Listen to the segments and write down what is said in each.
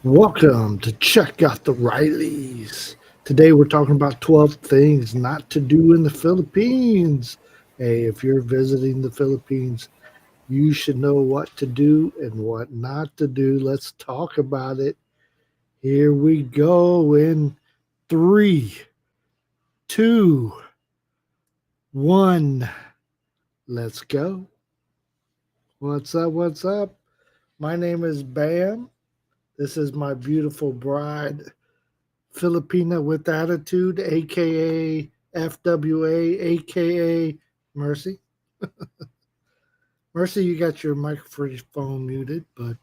Welcome to Checkouttherileys. Today we're talking about 12 things not to do in the Philippines. Hey, if you're visiting the Philippines, you should know what to do and what not to do. Let's talk about it. Here we go in three, two, one. Let's go. What's up? What's up? My name is Bam. This is my beautiful bride, Filipina with attitude, aka FWA, aka Mercy. Mercy, you got your microphone muted, but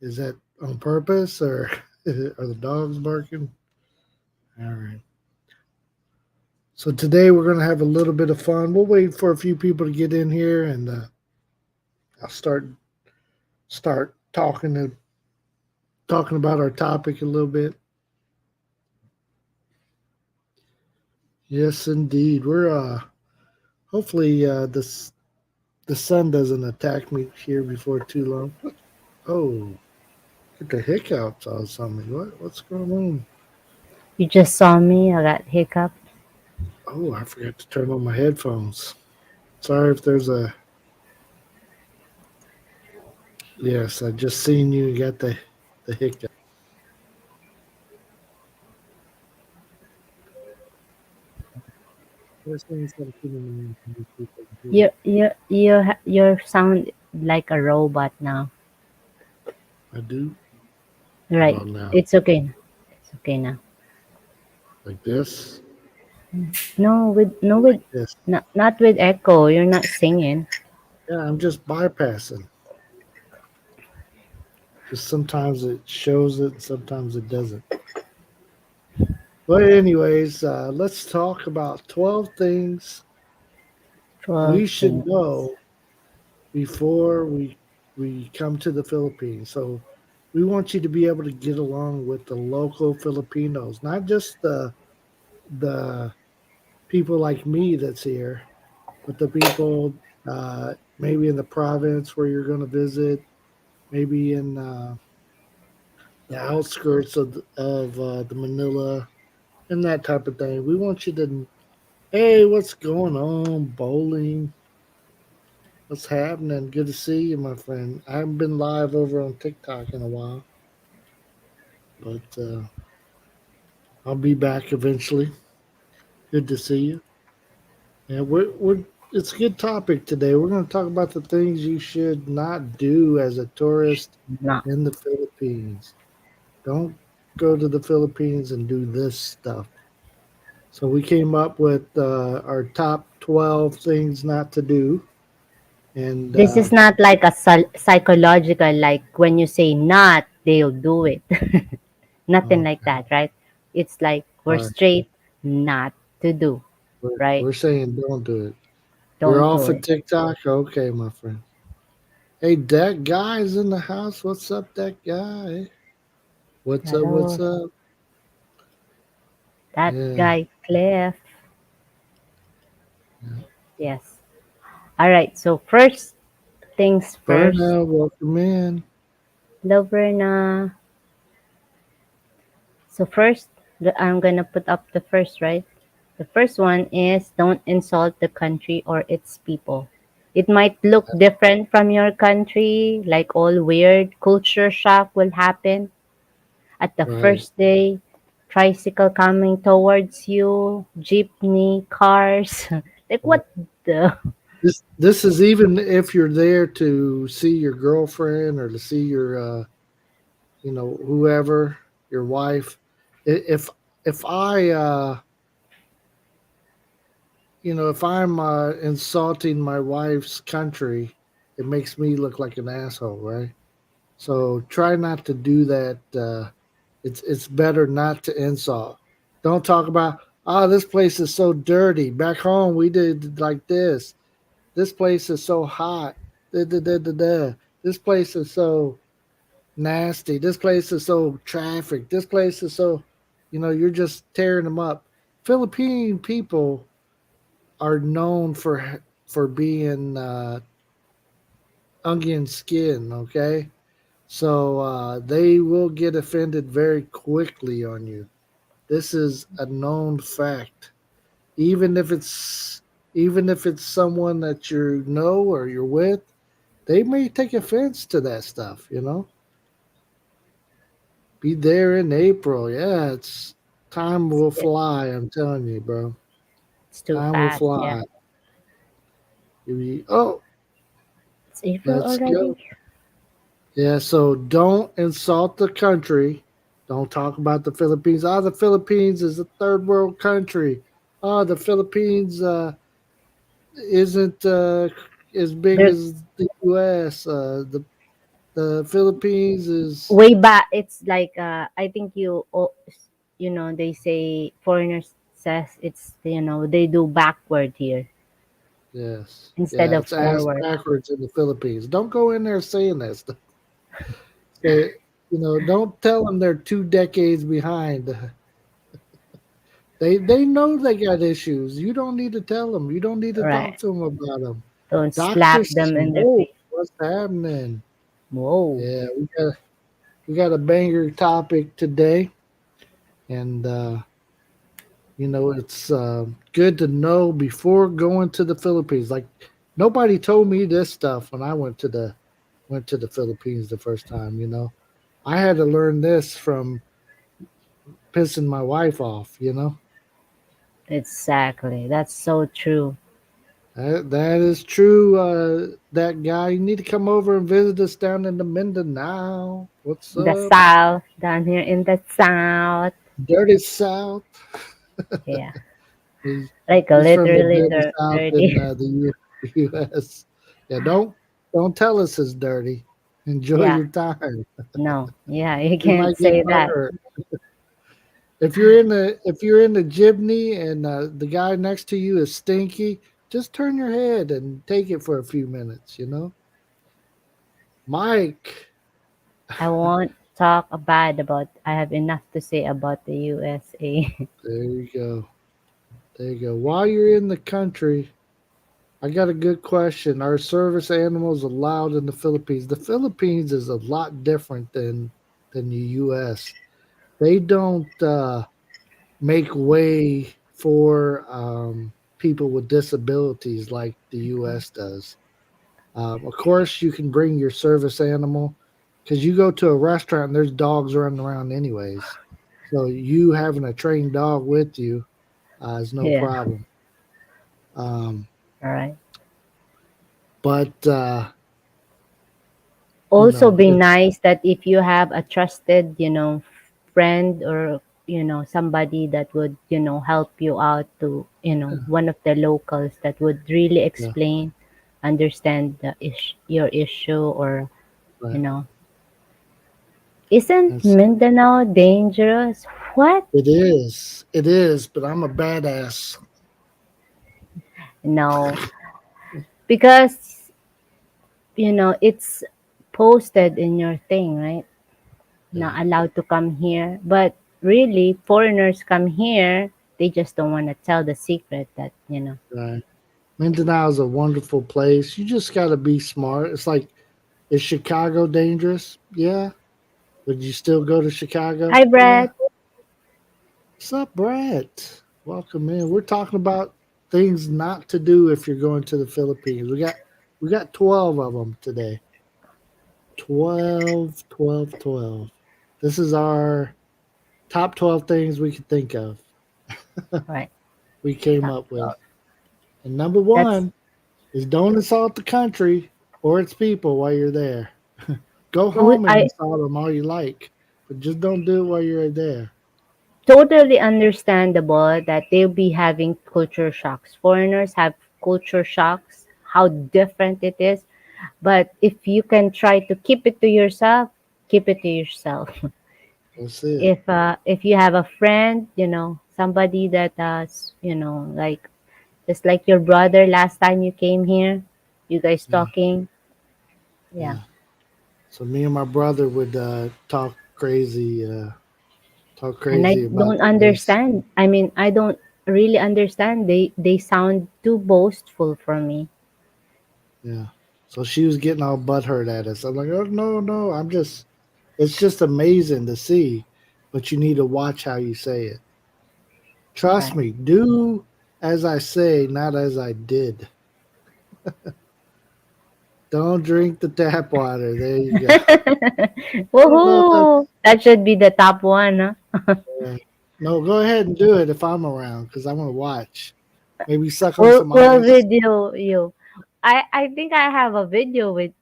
is that on purpose or are the dogs barking? All right. So today we're going to have a little bit of fun. We'll wait for a few people to get in here, and I'll start talking about our topic a little bit. Yes, indeed. We're hopefully this the sun doesn't attack me here before too long. Oh, get the hiccups on something. What's going on? You just saw me. I got hiccup. Oh, I forgot to turn on my headphones. Sorry if there's a. Yes, I just seen you got the hiccup. There's things that I keep in mind from these people here. You sound like a robot now. I do. How Right. about now? It's okay. It's okay now. Like this? No, with Like this? not with echo. You're not singing. Yeah, I'm just bypassing. Just sometimes it shows it, sometimes it doesn't. But anyways, let's talk about 12 things 12 we should things. know before we come to the Philippines. So we want you to be able to get along with the local Filipinos, not just the people like me that's here, but the people maybe in the province where you're going to visit, maybe in the outskirts of the Manila and that type of thing. We want you to, hey, what's going on, bowling? What's happening? Good to see you, my friend. I haven't been live over on TikTok in a while, but I'll be back eventually. Good to see you. And we're it's a good topic today. We're going to talk about the things you should not do as a tourist No. in the Philippines. Don't go to the Philippines and do this stuff. So we came up with our top 12 things not to do, and This is not like a psychological. Like when you say not, they'll do it. Nothing like okay, that, right? It's like we're all right. straight not to do, right? We're saying don't do it. You're Don't off do of it. TikTok? Okay, my friend. Hey, that guy's in the house. What's up, that guy? What's up? What's Hello, up? that Yeah. guy Cliff. Yeah. Yes. All right. So first things first. Berna, welcome in. Hello, Verna. So first, I'm gonna put up the first, right? The first one is don't insult the country or its people. It might look different from your country, like all weird culture shock will happen at the Right. first day. Tricycle coming towards you, jeepney, cars. Like Right. what the? This is even if you're there to see your girlfriend or to see your whoever, your wife. If I if I'm insulting my wife's country, it makes me look like an asshole, right? So try not to do that. It's better not to insult. Don't talk about, this place is so dirty. Back home we did like this. This place is so hot. Da, da, da, da, da. This place is so nasty. This place is so traffic. This place is so, you're just tearing them up. Philippine people are known for being onion skin. Okay, So they will get offended very quickly on you. This is a known fact. Even if it's even if it's someone that you know or you're with, they may take offense to that stuff. Be there in April. Yeah, it's time will It's, fly. I'm telling you, bro. it's too Time will fast. Yeah. fly. Oh, It's April let's already. go. Yeah, so don't insult the country. Don't talk about the Philippines. The Philippines is a third world country. The Philippines isn't as big They're as the U.S. The Philippines is way back. It's like I think they say foreigners says it's they do backward here yes, instead yeah, of it's ass forward. backwards in the Philippines. Don't go in there saying that stuff. Say, don't tell them they're 2 decades behind. They know they got issues. You don't need to tell them. You don't need to talk Right. to them about them. Don't slap Doctors them in their know face. what's happening. Whoa. Yeah, we got a banger topic today, and it's good to know before going to the Philippines. Like nobody told me this stuff when I went to the Philippines the first time. I had to learn this from pissing my wife off. Exactly. That's so true. That is true. That guy, you need to come over and visit us down in the Mindanao. What's The up? south, down here in the south. Dirty South. Yeah. He's Like he's from the literally dirty South in dirty. the U.S. Yeah, don't tell us it's dirty. Enjoy Yeah. your time. No. Yeah, you We can't might get say that. hurt. If you're in the jibney and the guy next to you is stinky, just turn your head and take it for a few minutes. Mike. I won't talk bad about I have enough to say about the USA. There you go. There you go. While you're in the country, I got a good question. Are service animals allowed in the Philippines? The Philippines is a lot different than the U.S. They don't make way for people with disabilities like the U.S. does. Of course, you can bring your service animal because you go to a restaurant and there's dogs running around anyways. So you having a trained dog with you is no Yeah. problem. Um, All right. but Also be it's nice that if you have a trusted, friend or somebody that would, help you out to, one of the locals that would really yeah, explain, understand your issue or, you right. know, isn't That's Mindanao dangerous? What? it is. It is. But I'm a badass. No, because it's posted in your thing, right? Yeah, Not allowed to come here. But really, foreigners come here, they just don't want to tell the secret that. right. Mindanao is a wonderful place. You just got to be smart. It's like, is Chicago dangerous? Yeah. Would you still go to Chicago? Hi, Yeah. Brett. What's up, Brett? Welcome in. We're talking about things not to do if you're going to the Philippines. We got 12 of them today. 12, 12, 12. This is our top 12 things we could think of. Right. We came Top up with. 12. And number That's one is don't insult the country or its people while you're there. Go home and I insult them all you like, but just don't do it while you're there. totally understandable that they'll be having culture shocks. Foreigners have culture shocks, how different it is. But if you can try to keep it to yourself, keep it to yourself. That's it. If you have a friend, somebody that like just like your brother last time you came here, you guys Yeah, talking, yeah. yeah. So me and my brother would talk And I crazy about don't the race. understand. I mean, I don't really understand. They sound too boastful for me. Yeah. So she was getting all butthurt at us. I'm like, oh no, no, I'm just it's just amazing to see, but you need to watch how you say it. Trust Right. me, do as I say, not as I did. Don't drink the tap water. There you go. I don't know if Woohoo! that's That should be the top one, huh? uh, no. Go ahead and do it if I'm around because I want to watch. Maybe suck on We'll some we'll ice video you. I think I have a video with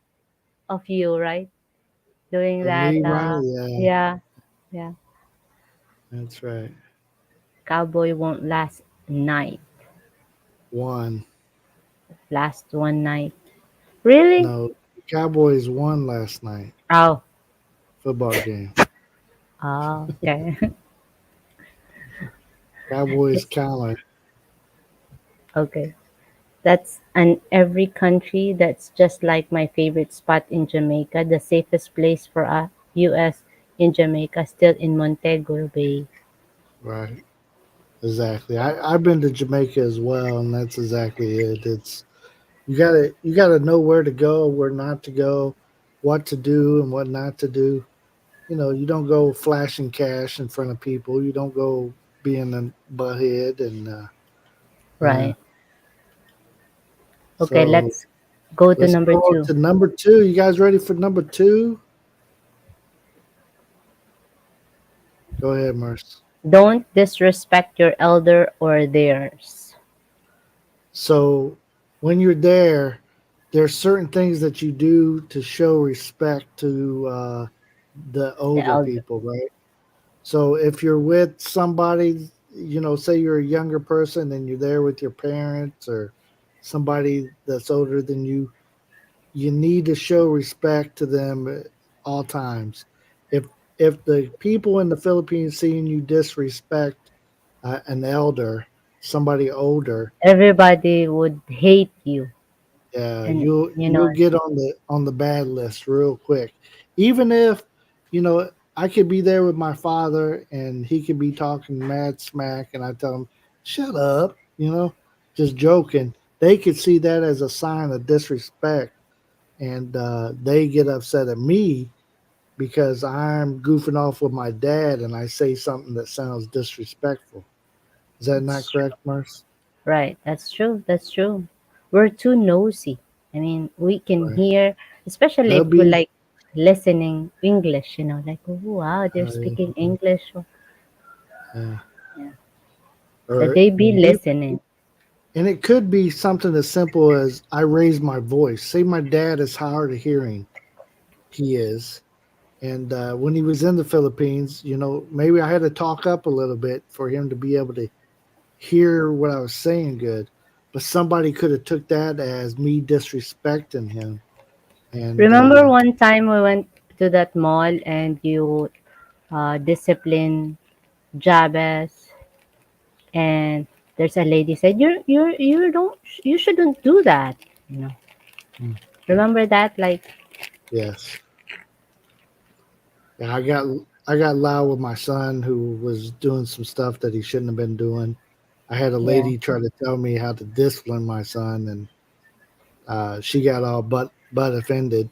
of you, right? Doing or that. me running. Yeah, Yeah, yeah. that's right. Cowboy won't last night. One. Last one night. Really? No, Cowboys won last night. Oh, Football game. oh, okay. Cowboys It's counter. okay. That's an every country. That's just like my favorite spot in Jamaica. The safest place for a U.S. in Jamaica, still in Montego Bay. Right. Exactly. I've been to Jamaica as well, and that's exactly it. It's you gotta know where to go, where not to go, what to do and what not to do. You don't go flashing cash in front of people. You don't go being a butthead and yeah. Right. Okay, So let's go to let's number go two. to number two. You guys ready for number two? Go ahead, Merce. Don't disrespect your elder or theirs. So when you're there, there's certain things that you do to show respect to the The older elder. people, right? So if you're with somebody, say you're a younger person and you're there with your parents or somebody that's older than you need to show respect to them at all times. If if the people in the Philippines seeing you disrespect an elder, somebody older, Everybody would hate you, yeah, and you'll get on the bad list real quick. Even if you know I could be there with my father and he could be talking mad smack, and I tell him, "Shut up," just joking. They could see that as a sign of disrespect, and they get upset at me because I'm goofing off with my dad and I say something that sounds disrespectful. Is that not it's true. correct, Merce? Right, that's true. That's true. We're too nosy. I mean, we can Right. hear, especially They'll if we be. like listening English. Like, oh wow, they're Uh, speaking English. yeah. Yeah. So Or they be listening. and it could be something as simple as I raise my voice. Say my dad is hard of hearing. He is. And when he was in the Philippines, maybe I had to talk up a little bit for him to be able to hear what I was saying good. But somebody could have took that as me disrespecting him. And Remember one time we went to that mall and you discipline Jabez, and there's a lady said you shouldn't do that. You know, mm, remember that? Like, yes, yeah, I got loud with my son who was doing some stuff that he shouldn't have been doing. I had a yeah. lady try to tell me how to discipline my son, and she got all but offended.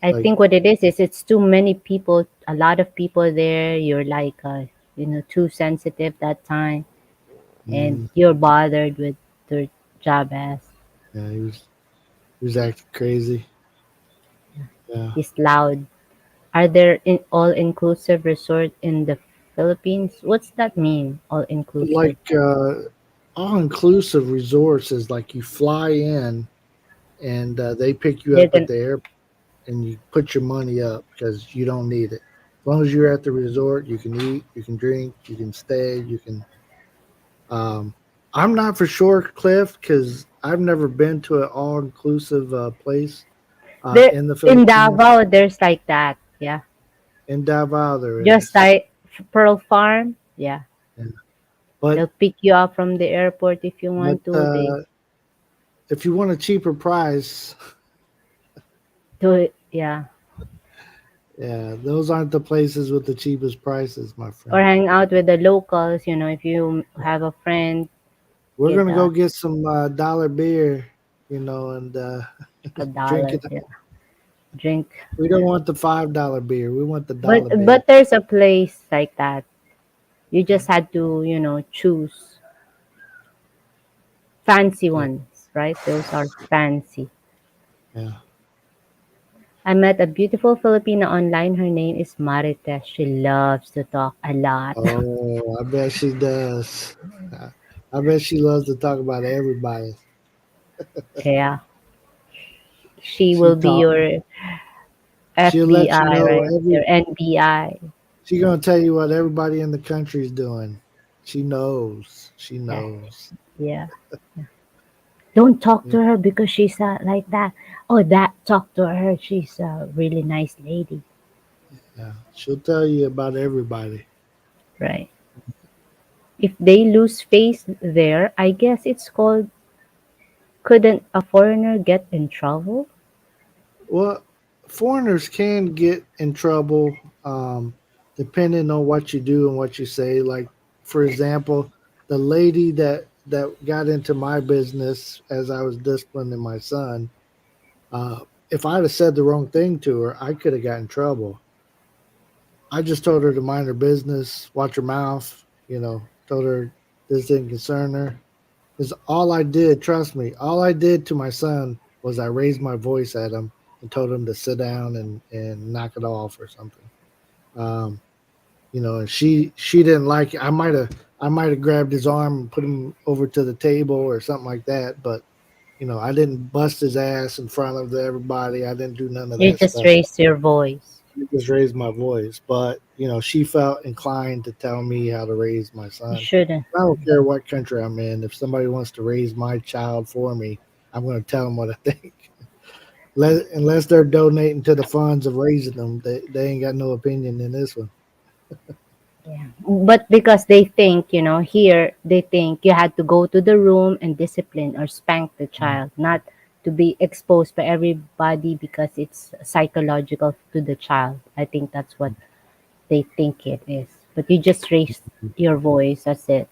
I Like, think what it is it's too many people, a lot of people there. You're like, too sensitive that time, and mm, you're bothered with their Jabez. yeah, he was acting crazy. Yeah, He's loud. Are there in all-inclusive resort in the Philippines? What's that mean? All-inclusive. like all inclusive resorts is like you fly in and they pick you They're up at gonna the airport and you put your money up because you don't need it. As long as you're at the resort, you can eat, you can drink, you can stay, you can. Um, I'm not for sure, Cliff, because I've never been to an all inclusive place there in the in Philippines. Davao. There's like that. Yeah, In Davao, there just is. like Pearl Farm. Yeah, Yeah. But they'll pick you up from the airport if you but want to. They if you want a cheaper price, do it. Yeah, yeah, those aren't the places with the cheapest prices, my or friend. hang out with the locals. If you have a friend, We're get gonna go get some dollar beer, and A Drink dollar, it. yeah. Drink. We don't want the $5 beer. We want the But dollar beer. but there's a place like that. You just had to, choose fancy Yeah, ones, right? Those are fancy. yeah. I met a beautiful Filipina online. Her name is Marites. She loves to talk a lot. Oh, I bet she does. I bet she loves to talk about everybody. Yeah. She She will be talk. your She'll let you FBI, know right? Your every. NBI. She gonna tell you what everybody in the country is doing. She knows. She Yeah. knows. Yeah. Don't talk Yeah, to her because she's like that. Oh, that talk to her. She's a really nice lady, yeah. She'll tell you about everybody. right? If they lose face there, I guess it's called couldn't a foreigner get in trouble? Well, foreigners can get in trouble, depending on what you do and what you say. Like, for example, the lady that got into my business as I was disciplining my son. If I'd have said the wrong thing to her, I could have got in trouble. I just told her to mind her business, watch her mouth. Told her this didn't concern her. Because all I did, trust me, all I did to my son was I raised my voice at him and told him to sit down and knock it off or something. Um, and she didn't like it. I might have grabbed his arm and put him over to the table or something like that. But I didn't bust his ass in front of everybody. I didn't do none of You that just stuff. raise your voice. I just raised my voice. But she felt inclined to tell me how to raise my You son. shouldn't. I don't care what country I'm in. If somebody wants to raise my child for me, I'm going to tell them what I think. Unless they're donating to the funds of raising them, they ain't got no opinion in this one. Yeah. But because they think, here they think you had to go to the room and discipline or spank the child, not to be exposed by everybody because it's psychological to the child. I think that's what they think it is. But you just raised your voice, that's it.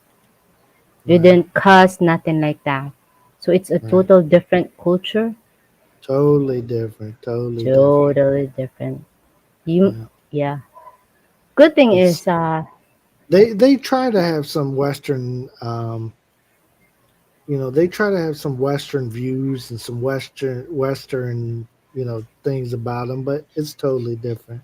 You Right, didn't cuss, nothing like that. So it's a right. total different culture. Totally different. Totally different. Totally different. You, Yeah. yeah. Good thing It's is, they try to have some Western, they try to have some Western views and some Western, things about them, but it's totally different.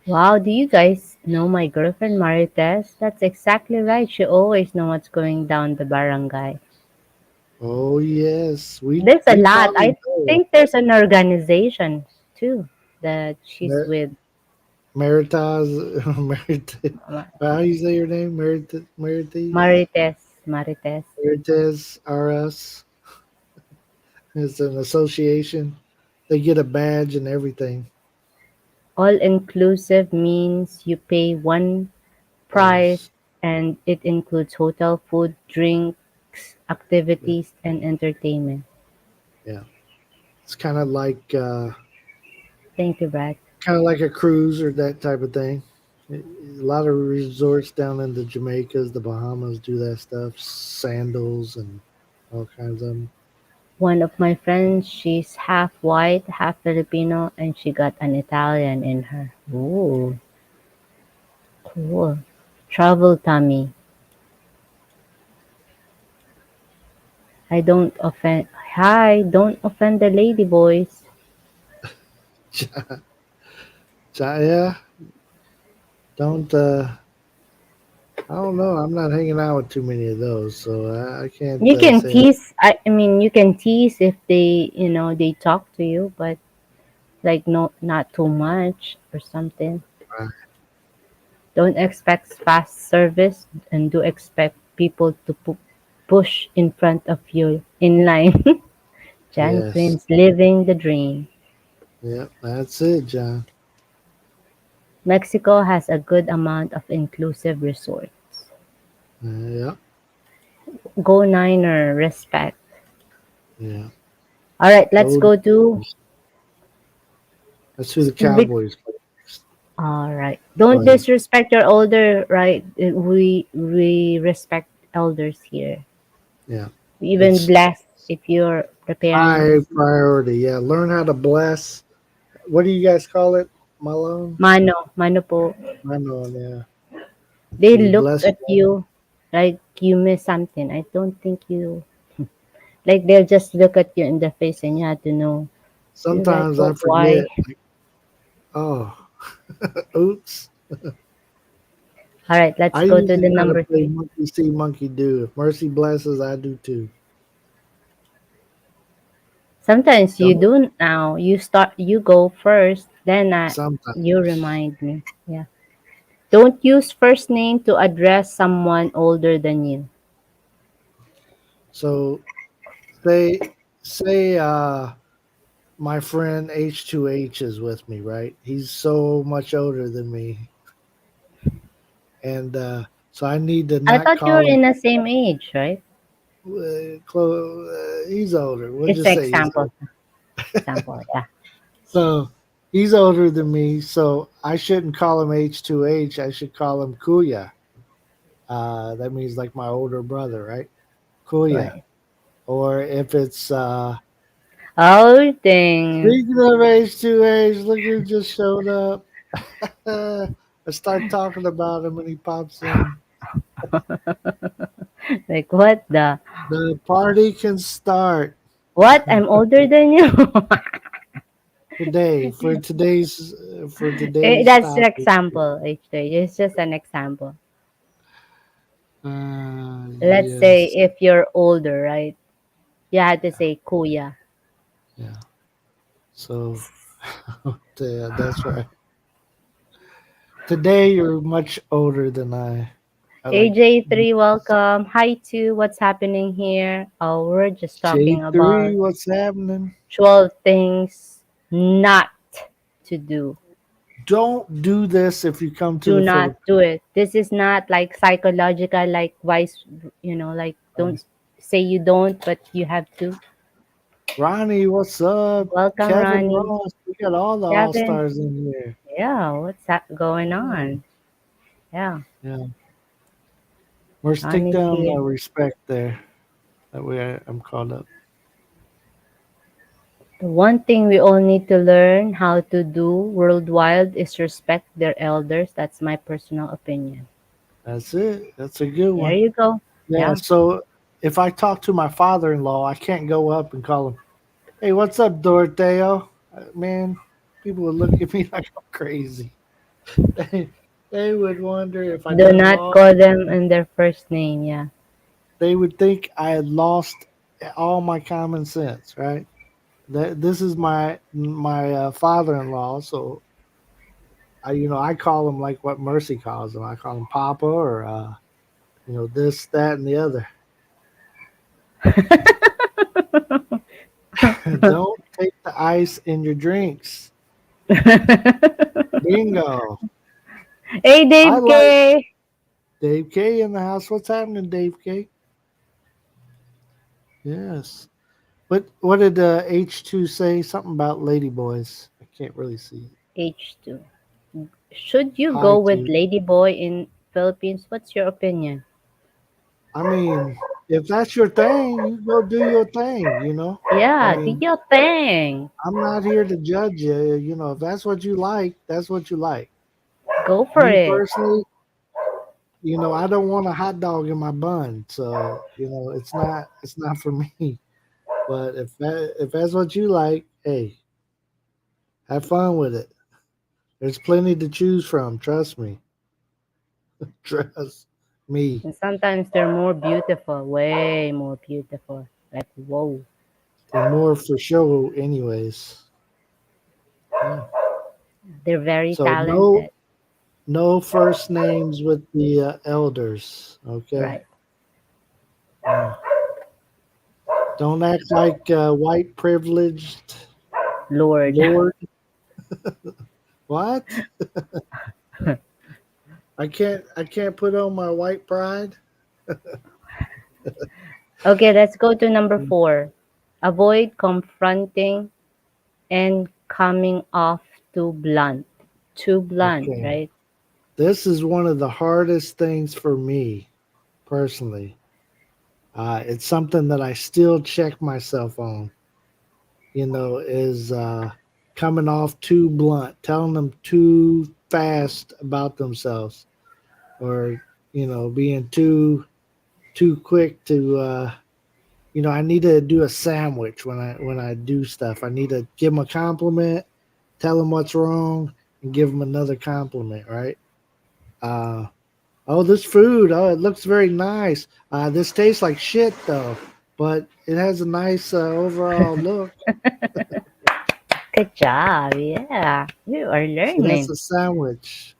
wow, do you guys know my girlfriend Marites? That's exactly right. She always know what's going down the barangay. Oh yes, we There's a we lot. probably I know think there's an organization too that she's Mer- with. Meritaz, how do you say your name? Marites. Meritaz RS. It's an association. They get a badge and everything. All inclusive means you pay one price Yes, and it includes hotel, food, drinks, yeah, activities, and entertainment. yeah. It's Thank you, Brad. kind of like a cruise or that type of thing. A lot of resorts down in the Jamaicas, the Bahamas do that stuff. Sandals and all kinds of them. One of my friends, she's half white, half Filipino, and she got an Italian in her. Ooh, cool. Travel tummy. I don't offend. Hi, don't offend the lady boys. Yeah, don't. I don't know. I'm not hanging out with too many of those, so I can't You can say. tease. I mean, you can tease if they talk to you, but like no, not too much or something. Uh, Don't expect fast service and do expect people to push in front of you in line. Jan yes. Prince living the dream. Yep. That's it, John. Mexico has a good amount of inclusive resorts. Yep. Go Niner, respect. Yeah. All right, let's Go. go to. That's who the Vic- Cowboys play. All right, Go don't ahead. disrespect your older. Right, we respect elders here. Yeah. We even It's bless. if you're preparing High this. priority. Yeah. Learn how to bless. What do you guys call it? Malone? Mano po. I know. Yeah. They So you look bless. at you like you miss something. I don't think you like they'll just look at you in the face and you have to know. You're like, Sometimes I oh, why? forget. Oh, oops. All right, let's I go to usually the try to number play three. monkey see, monkey do. If mercy blesses, I do too. Sometimes you Don't do now. You go first, then you sometimes. remind me. Yeah. Don't use first name to address someone older than you. So say say my friend H2H is with me, right? He's so much older than me, and so I need to I not thought you were call him. in the same age, right? He's older. We'll It's just an say he's older. example. Example, yeah. So he's older than me, so I shouldn't call him H2H. I should call him Kuya. That means like my older brother, right? Kuya. Right. Or if it's Oh, dang. speaking of H2H, look who just showed up. I start talking about him and he pops in. Like, what the? The party can start What? I'm older than you? today for today's That's an topic. example, H3. It's just an example. Let's say Yes, if you're older, right? You had to say kuya. yeah. So yeah, that's right. Today you're much older than I. I like AJ3, welcome. Hi to what's happening here. Oh, we're just talking about J3. What's happening? 12 things not to do. Don't do this if you come to Do the not Philippines. do it. This is not like psychological, like wise, like don't say you don't, but you have to. Ronnie, what's up? Welcome, Kevin Ronnie. Ross, we got all the all Kevin. stars in here. Yeah, what's that going Yeah, on? Yeah, yeah. Let's take Ronnie's down here. respect there. That way I'm caught up. The one thing we all need to learn how to do worldwide is respect their elders. That's my personal opinion. That's it. That's a good There one. you go. Yeah. Yeah. So if I talk to my father-in-law, I can't go up and call him, "Hey, what's up, Doroteo?" Man, people would look at me like I'm crazy. They, they would wonder if I Do done not lost. call them in their first name. Yeah. They would think I had lost all my common sense, right? That this is my father-in-law, so I call him like what Mercy calls him. I call him Papa or this, that, and the other. Don't take the ice in your drinks. Bingo. Hey, I Dave like K. Dave K in the house. What's happening, Dave K? Yes. What did H2 say? Something about ladyboys. I can't really see it. H2. Should you Hi go with to. Ladyboy in Philippines? What's your opinion? I mean, if that's your thing, you go do your thing. I Yeah, do mean, your thing. I'm not here to judge you. If that's what you like, that's what you like. Go for Me it. personally, I don't want a hot dog in my bun, so it's not for me. But if that's what you like, hey, have fun with it. There's plenty to choose from. Trust me. Trust me. And sometimes they're more beautiful, way more beautiful. Like, whoa. They're more for show, anyways. Yeah. They're very So no, talented. no first names with the elders. Okay. Right. Yeah. Don't act like white privileged Lord. lord. What? I can't put on my white pride. Okay, let's go to number 4. Avoid confronting and coming off too blunt. Too blunt, Okay. right? This is one of the hardest things for me personally. It's something that I still check myself on. Is coming off too blunt, telling them too fast about themselves, or being too quick to. I need to do a sandwich when I do stuff. I need to give them a compliment, tell them what's wrong, and give them another compliment. Right? Uh, oh, this food. Oh, it looks very nice. This tastes like shit though, but it has a nice overall look. Good job. Yeah. You are See, that's learning. a sandwich.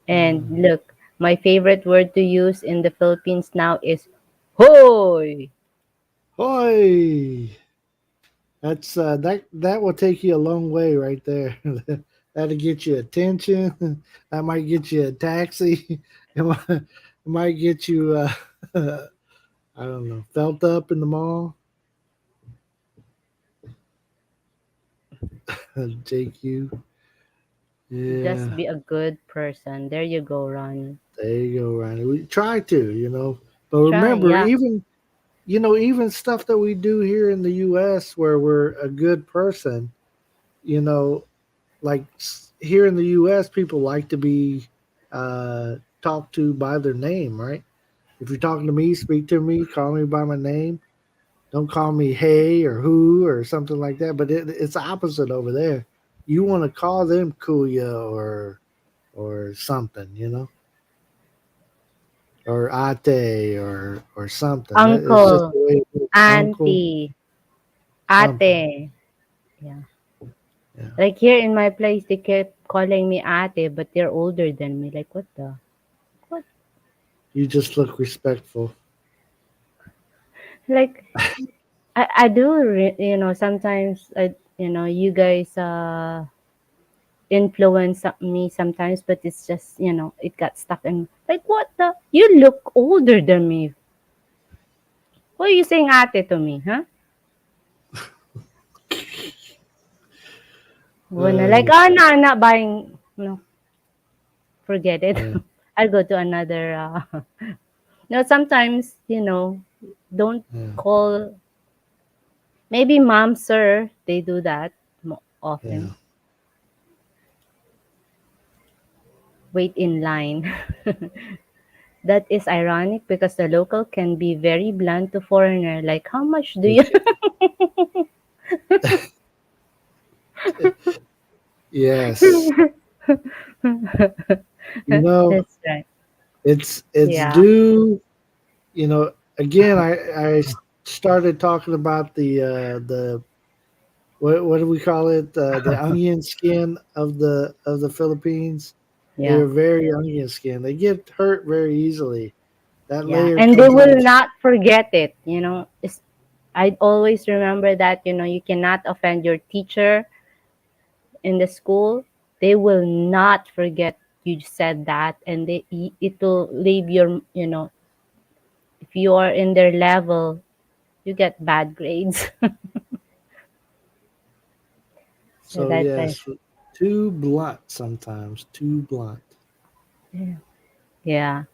And Uh, look, my favorite word to use in the Philippines now is hoy. Hoi! That's that will take you a long way right there. That'll get you attention. That might get you a taxi. It might get you I don't know, felt up in the mall. JQ. Just Yeah, be a good person. There you go, Ronnie. there you go, Ronnie. We try to. But Try, remember, yeah. even stuff that we do here in the US where we're a good person, you know, like here in the U.S., people like to be talked to by their name, right? If you're talking to me, speak to me, call me by my name. Don't call me hey or who or something like that. But it's opposite over there. You want to call them kuya or something, or ate or something. It's just Uncle, the way it is. Uncle, auntie, something. ate. Yeah. Yeah, Like here in my place, they kept calling me ate, but they're older than me. Like, what the? What? you just look respectful. Like, I do, sometimes, you guys influence me sometimes, but it's just, it got stuck in, like, what the? You look older than me. Why are you saying ate to me, huh? When I like, Uh, oh, no, I'm not buying, forget it. yeah, I'll go to another, no, sometimes, don't yeah, call, maybe mom, sir, they do that yeah. often. Wait in line. That is ironic because the local can be very blunt to foreigner. Like, how much do you? Yes. You know, That's right. it's Yeah. due, again I started talking about the what do we call it? The onion skin of the Philippines. Yeah. They're very onion skin. They get hurt very easily. That Yeah. layer And they comes will on. not forget it. I always remember that, you cannot offend your teacher in the school. They will not forget you said that, and it will leave your, if you are in their level, you get bad grades. So So that's it. yes, too blunt sometimes. Too blunt. Yeah.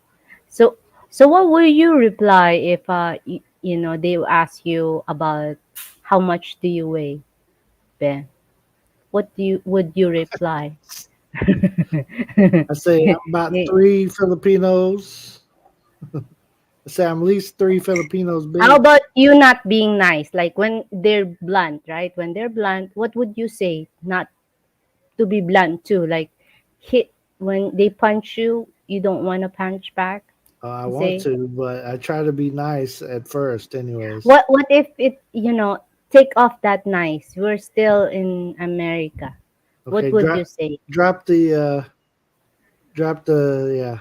So, what will you reply if they will ask you about how much do you weigh, Ben? What would you reply? I say I'm about Yeah. three Filipinos. I say I'm at least three Filipinos How big. about you not being nice? Like when they're blunt, right? When they're blunt, what would you say? Not to be blunt too. Like hit when they punch you, you don't want to punch back. I You want say, to, but I try to be nice at first, anyways. what if it, take off that nice? We're still in America. What Okay, would you say? drop the yeah.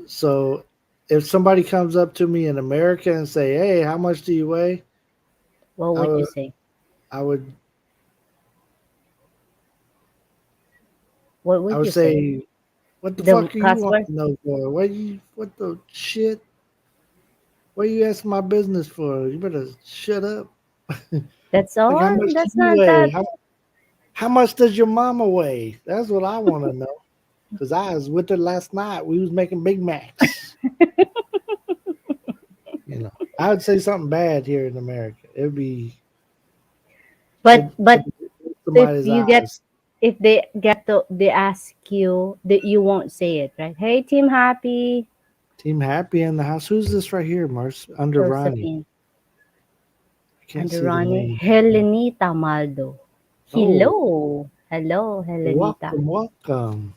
So if somebody comes up to me in America and say, "Hey, how much do you weigh?" What I would you would say? I would What I would would you say? say, "What the The fuck are you cuss wanting word? to know for? What the shit? What you asking my business for? You better shut up." That's Like, how all. much do That's you not weigh? that. How much does your mama weigh? That's what I want to know. Cause I was with her last night. We was making Big Macs. I would say something bad here in America. But It'd hurt if somebody's you get eyes. if they ask you that you won't say it, right? Hey, Team Happy, Team Happy in the house. Who's this right here, Mars? Under Ronnie. Josephine, I can't and see the Ronnie, name. Helenita Maldo. Oh, Hello, Helenita. welcome, welcome.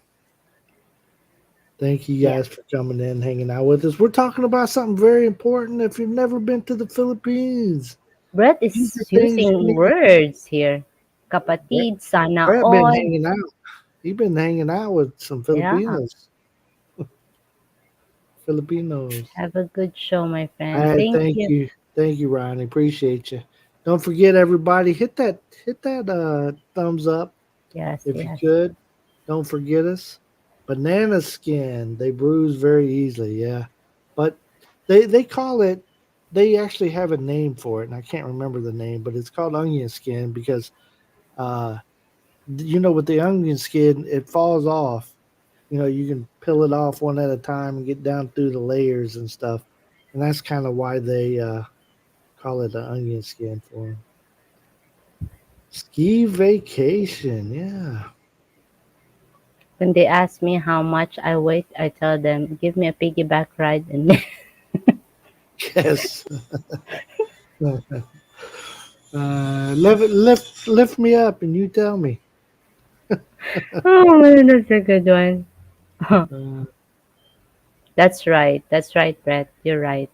Thank you Yeah, guys for coming in, hanging out with us. We're talking about something very important. If you've never been to the Philippines, Brett these are is things you using need. words here. Brett, Kapatid, sana Brett been all. hanging out. He been hanging out with some Yeah, Filipinos. Filipinos. have a good show, my All friend. right, Thank you. thank you, Ronnie. Appreciate you. Don't forget, everybody, hit that thumbs up Yes, if you yes. could. Don't forget us. Banana skin. They bruise very easily. Yeah, but they call it. They actually have a name for it, and I can't remember the name, but it's called onion skin because uh, with the onion skin, it falls off. You can peel it off one at a time and get down through the layers and stuff, and that's kind of why they call it an onion skin for 'em. Ski vacation, yeah. When they ask me how much I weigh, I tell them, give me a piggyback ride. And Yes. Lift me up and you tell me. oh man, that's a good one. Uh, That's right. That's right, Brett. You're right.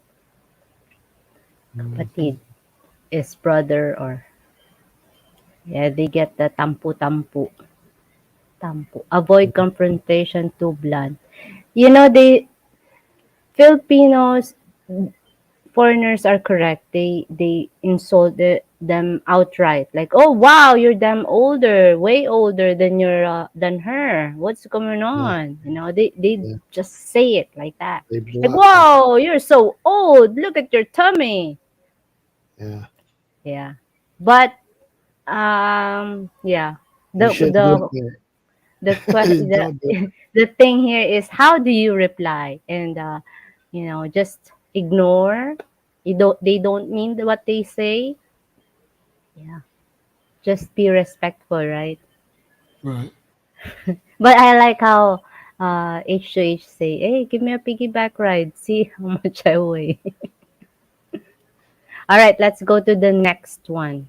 mhm. Kapatid is brother or yeah, they get the tampu. Tampu. Avoid confrontation too blunt. They Filipinos foreigners are correct. They insult them outright. Like, oh wow, you're damn older, way older than than her. What's going Yeah, on? They yeah. just say it like that. They Like, blunt it. whoa, you're so old. Look at your tummy. Yeah. Yeah, but yeah. You The shouldn't do the it. the There. que- Don't do the thing here is how do you reply and just ignore. They don't mean what they say. Yeah, just be respectful, right? it. Right. But I like how H to H say, hey, give me a piggyback ride, see how much I weigh. All right, let's go to the next one.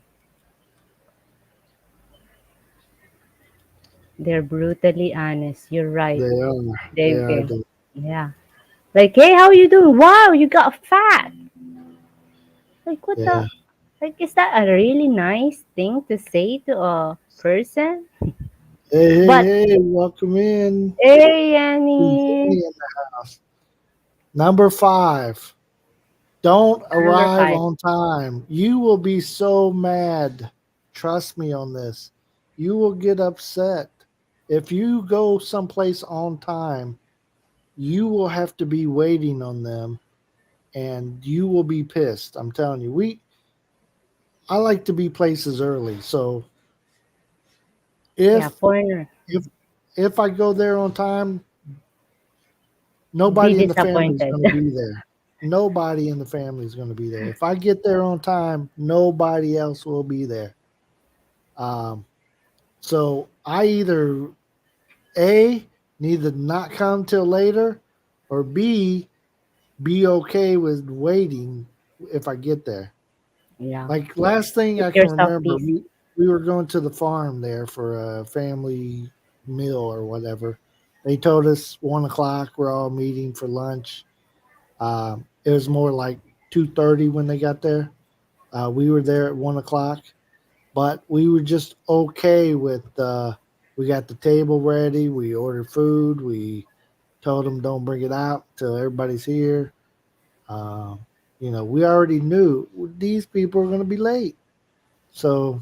They're brutally honest. You're right, They are. They are. David. Yeah, like, hey, how you doing? Wow, you got fat. Like, what Yeah. the? Like, is that a really nice thing to say to a person? Hey, hey, But, hey! Welcome in. hey, To Annie, Yenny in the house. Number 5. Don't number arrive five. on time. You will be so mad. Trust me on this. You will get upset. If you go someplace on time, you will have to be waiting on them and you will be pissed. I'm telling you. I like to be places early. So Yeah, if foreigner. if if I go there on time, Be nobody in the family is disappointed. going to be there. Nobody in the family is going to be there. If I get there on time, nobody else will be there. Um, so I either A, need to not come till later, or B, be okay with waiting if I get there. Yeah, Like last thing keep I can yourself remember, busy. we were going to the farm there for a family meal or whatever. They told us 1 o'clock. We're all meeting for lunch. It was more like 2:30 when they got there. We were there at 1 o'clock, but we were just okay with. We got the table ready. We ordered food. We told them don't bring it out till everybody's here. Um, we already knew these people are going to be late, so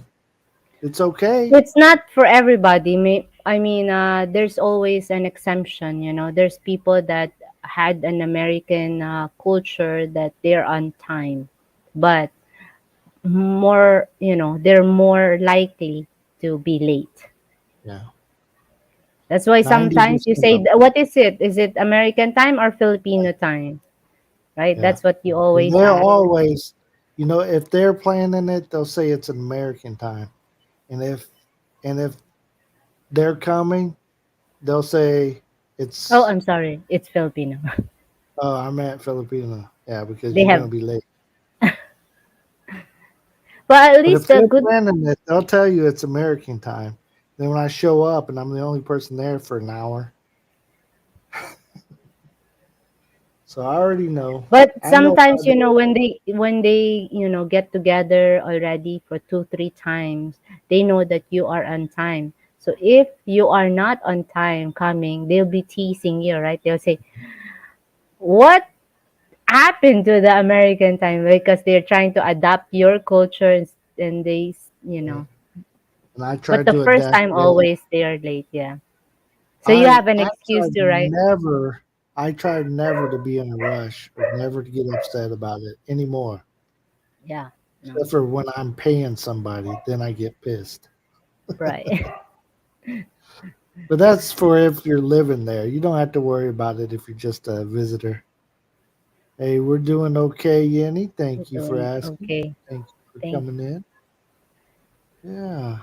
it's okay. It's not for everybody. I mean, there's always an exemption. There's people that had an American culture that they're on time, but they're more likely to be late. Yeah, That's why ninety sometimes you percent say, of what is it? Is it American time or Filipino time? right? Yeah. That's what you And always they'll ask. always, if they're planning it, they'll say it's an American time. And if they're coming, they'll say Oh, it's I'm sorry. It's Filipino. oh, I'm at Filipino. Yeah, because They you're gonna have, be late. but at But if least the they're good, planning it, they'll tell you it's American time. Then when I show up and I'm the only person there for an hour, so I already know. but I know how sometimes, to, when they get together already for 2, 3 times, they know that you are on time. So if you are not on time coming, they'll be teasing you, right? They'll say, "What happened to the American time?" Because they're trying to adapt your culture, and yeah. And I try but the to first adapt time theirs. always they are late, yeah. So you I have an I excuse try to, right? never I try never to be in a rush or never to get upset about it anymore. Yeah. No. Except for when I'm paying somebody, then I get pissed. Right. But that's for if you're living there. You don't have to worry about it if you're just a visitor. Hey, we're doing okay, Yenny. You're Thank you for doing asking. okay. Thank you for Thank coming in. Yeah.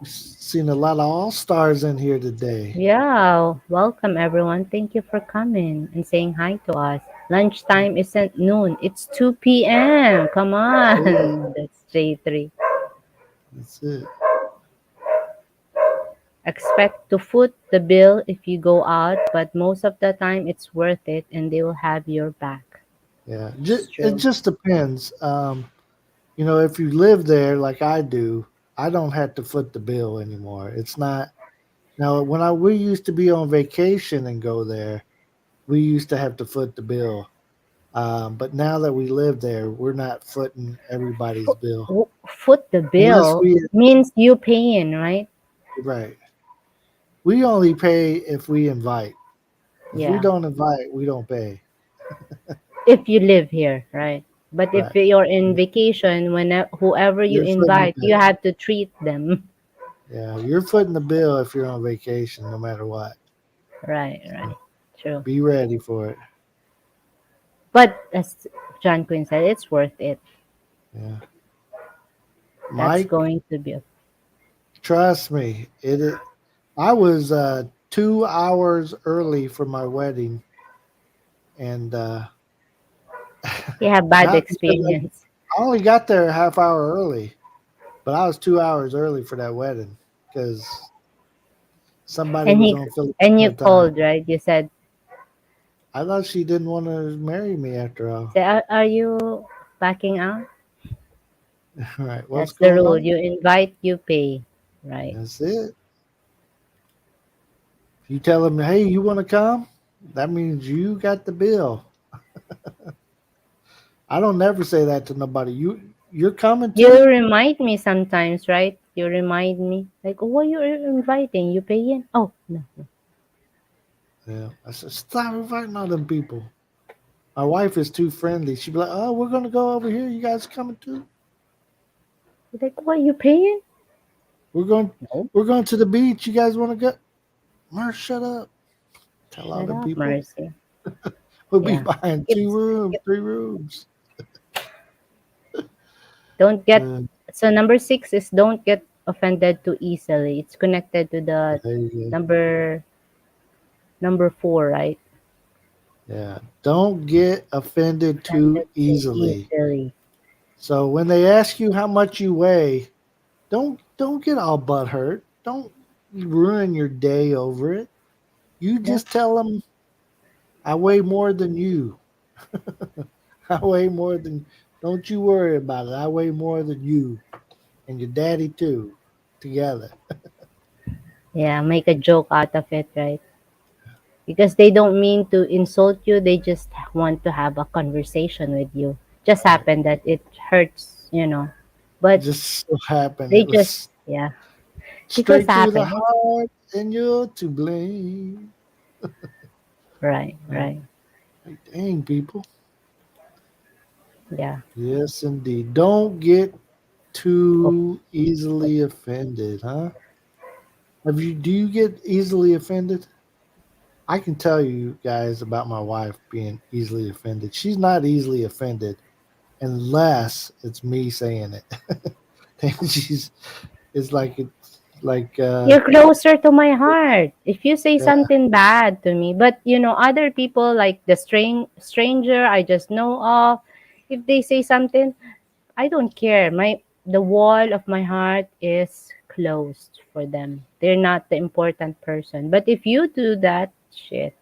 We've seen a lot of all stars in here today. Yeah, welcome everyone. Thank you for coming and saying hi to us. Lunchtime isn't noon, it's 2 p.m. Come Yeah, on. That's J3. that's it. Expect to foot the bill if you go out, but most of the time it's worth it and they will have your back. Yeah, It's it true. just depends. If you live there like I do, I don't have to foot the bill anymore. It's not now when I we used to be on vacation and go there, we used to have to foot the bill. But now that we live there, we're not footing everybody's bill Foot the unless bill we means you paying, right? right. We only pay if we invite. If we Yeah. don't invite, we don't pay. If you live here, right? But if Right. you're in vacation, whoever you You're footing the invite, you bill. have to treat them. Yeah, you're footing the bill if you're on vacation, no matter what. Right, So right. True. be ready for it. But as John Quinn said, it's worth it. Yeah. That's Mike, going to be a, trust me, I was 2 hours early for my wedding, and you have bad not because experience. I only got there a half hour early, but I was 2 hours early for that wedding because somebody And was he on and you Filipino time. called, right? You said, I thought she didn't want to marry me after all. say, are you backing out? All right, what's That's the going rule. on? You invite, you pay. Right. That's it. If you tell them, hey, you want to come? That means you got the bill. I don't never say that to nobody. You're coming You too? remind me sometimes, right? You remind me, like, oh, why you inviting? You paying? Oh, no. Yeah. I said, stop inviting all them people. My wife is too friendly. She'd be like, oh, we're gonna go over here. You guys coming too? Like, why you paying? We're going No. we're going to the beach. You guys wanna go? Mer, shut up. Tell all Shut them up, people. Mercy. We'll be Yeah. buying Keep, 2 rooms, keep, 3 rooms. don't get, Uh, so number 6 is don't get offended too easily. It's connected to the there you go. number number 4, right? Yeah. Don't get offended too Offended too easily. easily. So when they ask you how much you weigh, don't get all butt hurt. Don't ruin your day over it. You Yeah. just tell them I weigh more than you. I weigh more than. Don't you worry about it. I weigh more than you and your daddy too, together. Yeah, make a joke out of it, right? Because they don't mean to insult you, they just want to have a conversation with you. Just Right. happened that it hurts. It But just so happened they it just, was yeah, it just straight through the happened. heart, and you're to blame. Right, Right. right. Like, dang, people. Yeah. Yes, indeed. Don't get Oh, too easily offended, huh? Do you get easily offended? I can tell you guys about my wife being easily offended. She's not easily offended unless it's me saying it. Then she's it's like You're closer to my heart. If you say yeah, something bad to me, but other people like the stranger I just know of, if they say something, I don't care. The wall of my heart is closed for them. They're not the important person. But if you do that, shit,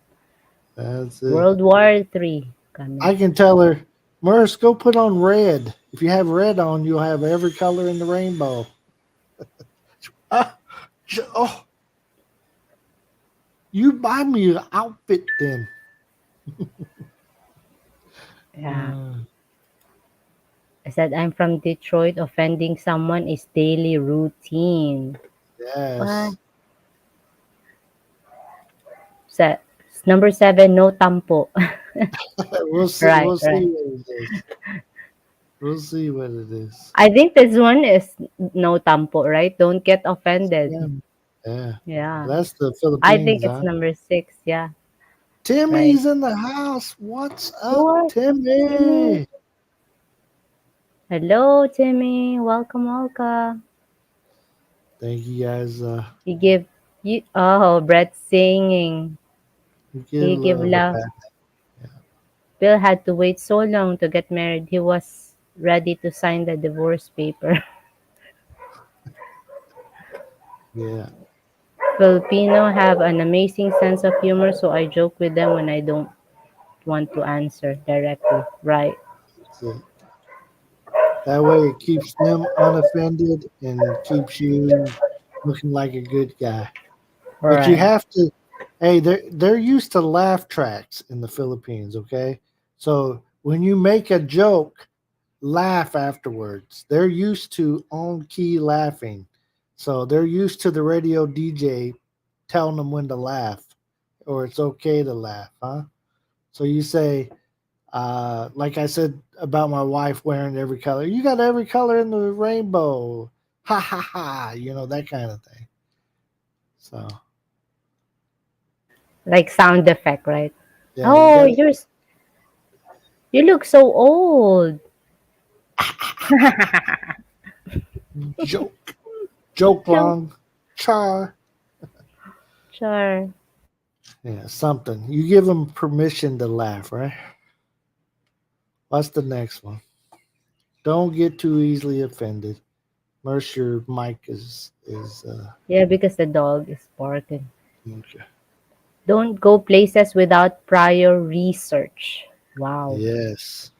that's it. World War III coming. I can tell her, Merce, go put on red. If you have red on, you'll have every color in the rainbow. Ah, oh, you buy me an outfit then. Yeah. Uh, I said I'm from Detroit. Offending someone is daily routine. What? yes. Set number 7, no tampo. We'll see. Right, We'll see right. what it is. We'll see what it is. I think this one is no tampo, right? Don't get offended. Yeah. Yeah. Yeah. That's the I think Philippines, it's huh? number 6. Yeah, right. Timmy's in the house. What's up, What? Timmy. Timmy? Hello, Timmy. Welcome, welcome. Thank you guys. You give you oh, Brett singing. We give He give love a love. pat. Bill had to wait so long to get married. He was ready to sign the divorce paper. Yeah. Filipino have an amazing sense of humor, so I joke with them when I don't want to answer directly. Right. That's it. That way it keeps them unoffended and keeps you looking like a good guy. But you Right. have to hey, they're used to laugh tracks in the Philippines, okay? So when you make a joke, laugh afterwards. They're used to on key laughing. So they're used to the radio DJ telling them when to laugh or it's okay to laugh, huh? So you say, like I said about my wife wearing every color. You got every color in the rainbow. Ha ha ha. You know, that kind of thing. So, Like sound effect, right? yeah, you Oh, got you look so old. joke, joke Joke. long, char. Sure. Yeah, something. You give them permission to laugh, right? What's the next one? Don't get too easily offended. Mercer mic is Yeah, because the dog is barking. okay. Don't go places without prior research. Wow. Yes.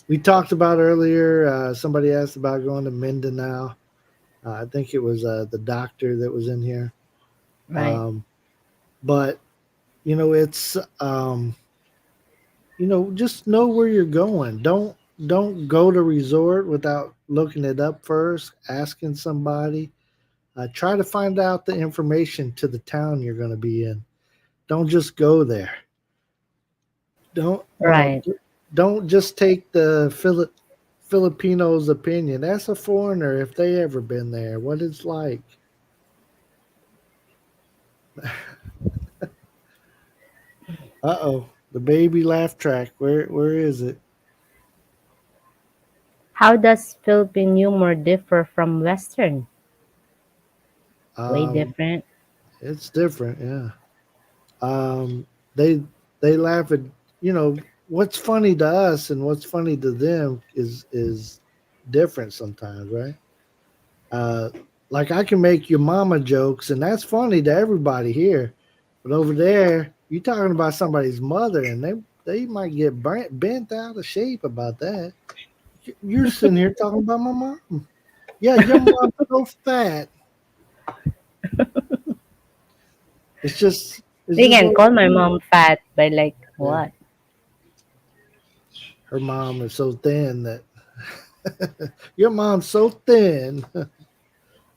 We talked about earlier. Somebody asked about going to Mindanao. I think it was the doctor that was in here. Right. Um, but it's just know where you're going. Don't go to resort without looking it up first, asking somebody. Try to find out the information to the town you're going to be in. Don't just go there. Don't Right. don't just take the Filipinos' opinion. Ask a foreigner if they ever been there, what it's like. The baby laugh track. Where is it? How does Philippine humor differ from Western? Way Um, different. it's different, yeah. They laugh at what's funny to us and what's funny to them is different sometimes, right? Uh, like I can make your mama jokes and that's funny to everybody here, but over there you talking about somebody's mother and they might get bent out of shape about that. You're sitting here talking about my mom. Yeah, your mom's so fat. It's They just can what call we my do. mom fat by like Yeah, what? her mom is so thin that your mom's so thin.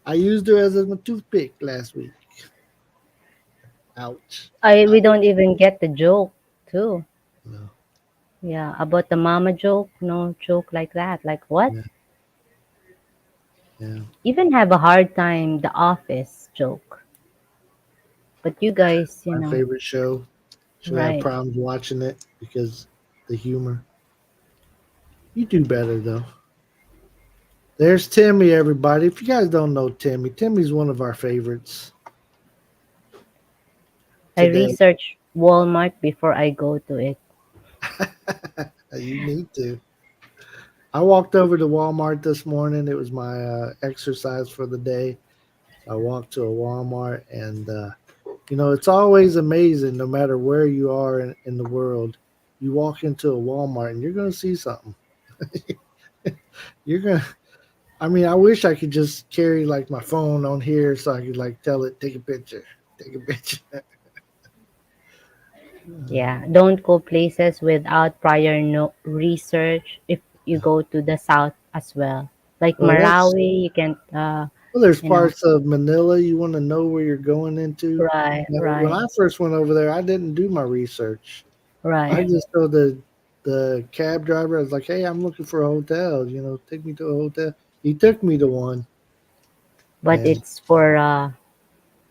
I used her as a toothpick last week. Ouch. I we Ouch. don't even get the joke too. No. Yeah, about the mama joke, no joke like that. Like what? Yeah. Yeah. Even have a hard time the office joke. But you guys, My favorite show. She'll have Right. problems watching it because the humor. You do better though. There's Timmy, everybody. If you guys don't know Timmy, Timmy's one of our favorites I today. research Walmart before I go to it. You need to. I walked over to Walmart this morning. It was my exercise for the day. So I walked to a Walmart, and it's always amazing, no matter where you are in the world. You walk into a Walmart, and you're going to see something. You're gonna. I mean, I wish I could just carry like my phone on here so I could like tell it, take a picture, take a picture. Yeah, don't go places without prior no research if you go to the south as well. Like Well, that's Marawi, you can there's you know, parts of Manila you want to know where you're going into. right, When right, I first went over there, I didn't do my research. I right. just told the cab driver, I was like, "Hey, I'm looking for a hotel. Take me to a hotel." He took me to one, But and it's for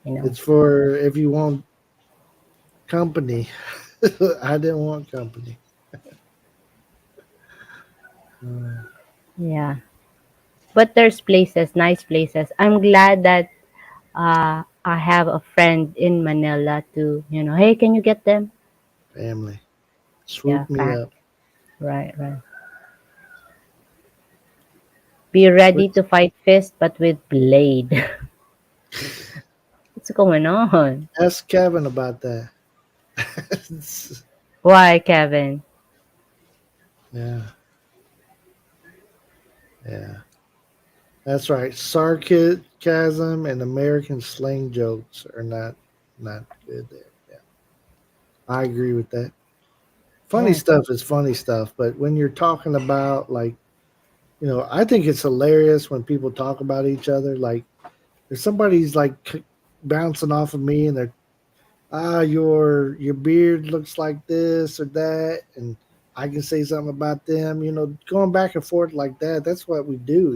you know, it's for if you want company. I didn't want company. Uh, yeah. But there's places, nice places. I'm glad that I have a friend in Manila to, hey, can you get them? family, Yeah, swoop me fact. up. Right, right. Be ready What's to fight fist, but with blade. What's going on? Ask Kevin about that. Why, Kevin? Yeah, yeah, that's right. Sarcasm and American slang jokes are not good there. Yeah, I agree with that. Funny Yeah. stuff is funny stuff, but when you're talking about like, I think it's hilarious when people talk about each other. Like, if somebody's like bouncing off of me and they're your beard looks like this or that, and I can say something about them. Going back and forth like that. That's what we do.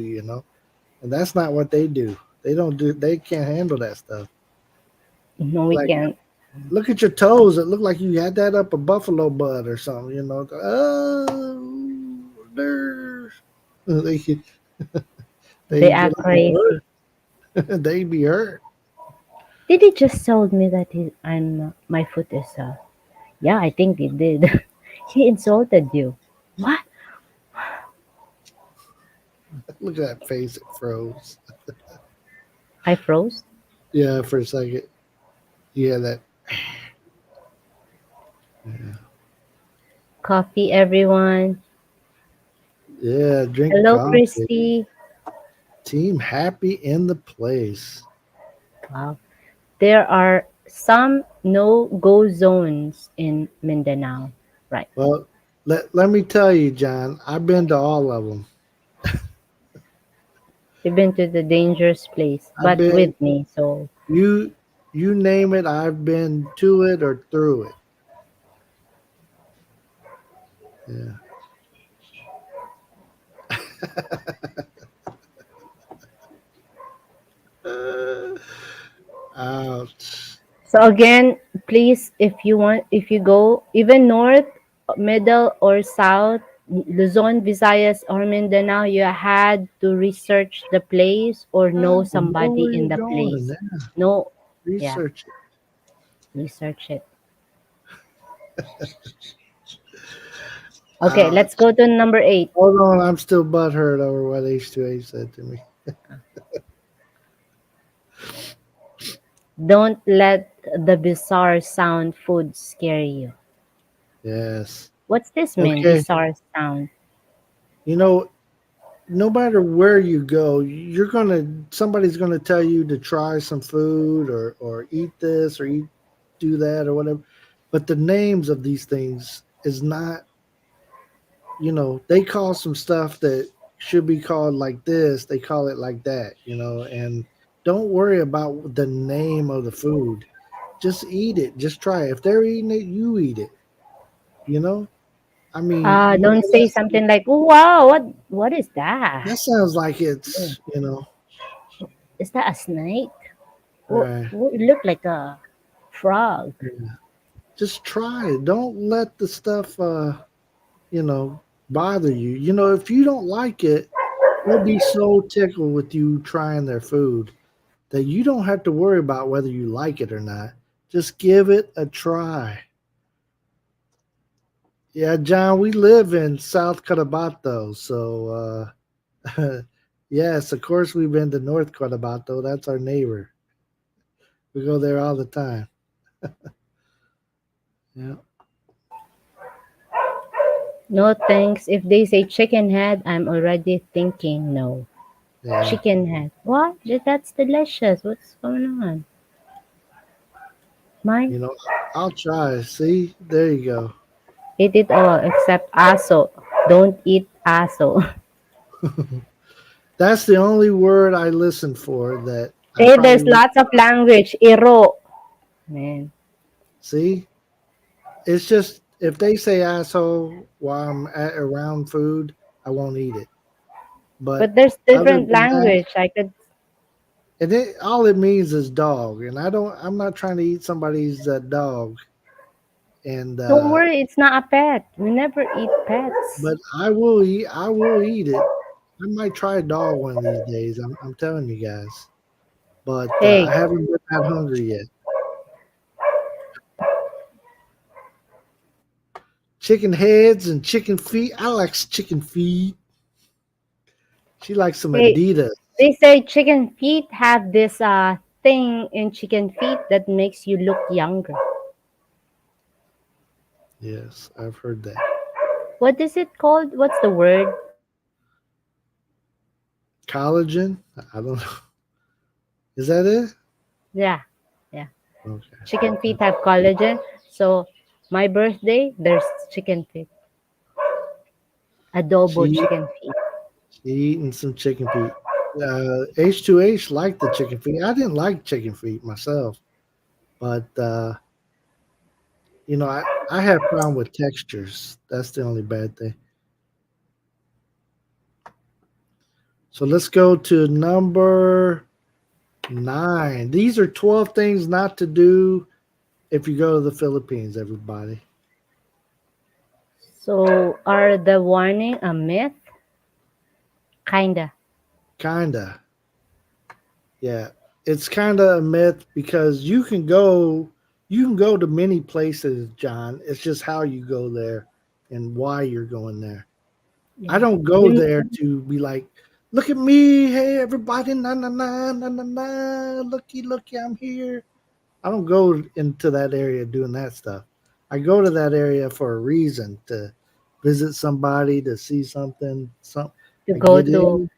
And that's not what they do. They don't do. They can't handle that stuff. No, we Like, can't. look at your toes. It looked like you had that up a buffalo butt or something. There. They They they get act all crazy. hurt. They be hurt. Did he just told me that my foot is yeah, I think he did. He insulted you. What? Look at that face. It froze. I froze. Yeah, for a second. Yeah, that. Yeah, Coffee, everyone. yeah, drink Hello, coffee. Christy. Team happy in the place. Wow. There are some no-go zones in Mindanao. Right. Well, let me tell you, John. I've been to all of them. You've been to the dangerous place, I've but been with me, so you you name it. I've been to it or through it. Yeah. Ouch. so again, please, if you go even north, middle, or south, Luzon, Visayas, or Mindanao, you had to research the place or know Know somebody where in you're the going and place. then No, yeah, research it. research it. Okay, let's Ouch. go to number 8. Hold on, I'm still butthurt over what H2H said to me. Don't let the bizarre sound food scare you. Yes. What's this mean? Okay. Bizarre sound. You know, no matter where you go, somebody's gonna tell you to try some food or eat this or do that or whatever. But the names of these things is not, they call some stuff that should be called like this, they call it like that, and don't worry about the name of the food. Just eat it. Just try it. If they're eating it, you eat it. You know? I mean, Don't say something like, "Oh, wow, what is that? that sounds like Yeah. it's. Is that a snake? Oh, Right. oh, it looked like a frog." just try it. Don't let the stuff you know, bother you. You know, if you don't like it, they'll be so tickled with you trying their food that you don't have to worry about whether you like it or not. Just give it a try. Yeah, John, we live in South Cotabato, so yes, of course we've been to North Cotabato. That's our neighbor. We go there all the time. Yeah, No thanks. If they say chicken head, I'm already thinking no. yeah. Chicken head. What? That's delicious. What's going on? My You know, I'll try. See, there you go. eat it all except aso. Don't eat aso. That's the only word I listen for that I Hey, there's probably lots of language. Iro. Man. see. It's just if they say asshole while around food, I won't eat it. But But there's other different than that, language. I could and it all it means is dog, and I don't. I'm not trying to eat somebody's dog, and don't worry, it's not a pet. We never eat pets. but I will eat. I will eat it. I might try a dog one of these days. I'm telling you guys, but Hey, I haven't been that hungry yet. Chicken heads and chicken feet. I like chicken feet. She likes some hey, Adidas. they say chicken feet have this thing in chicken feet that makes you look younger. Yes, I've heard that. What is it called? What's the word? Collagen. I don't know. Is that it? Yeah, yeah. Okay. Chicken Yeah. feet have collagen. So my birthday, there's chicken feet. Adobo She chicken feet. she eating some chicken feet. H2H liked the chicken feet. I didn't like chicken feet myself, but I have problem with textures. That's the only bad thing. So let's go to number 9. These are 12 things not to do if you go to the Philippines. Everybody, So are the warning a myth? Kinda. kinda, yeah. It's kind of a myth because you can go to many places, John. It's just how you go there and why you're going there. I Yeah. don't go You, there to be like, look at me, hey everybody, na na na na na na, looky looky, I'm here. I don't go into that area doing that stuff. I go to that area for a reason to visit somebody, to see something. Some to I go get to in.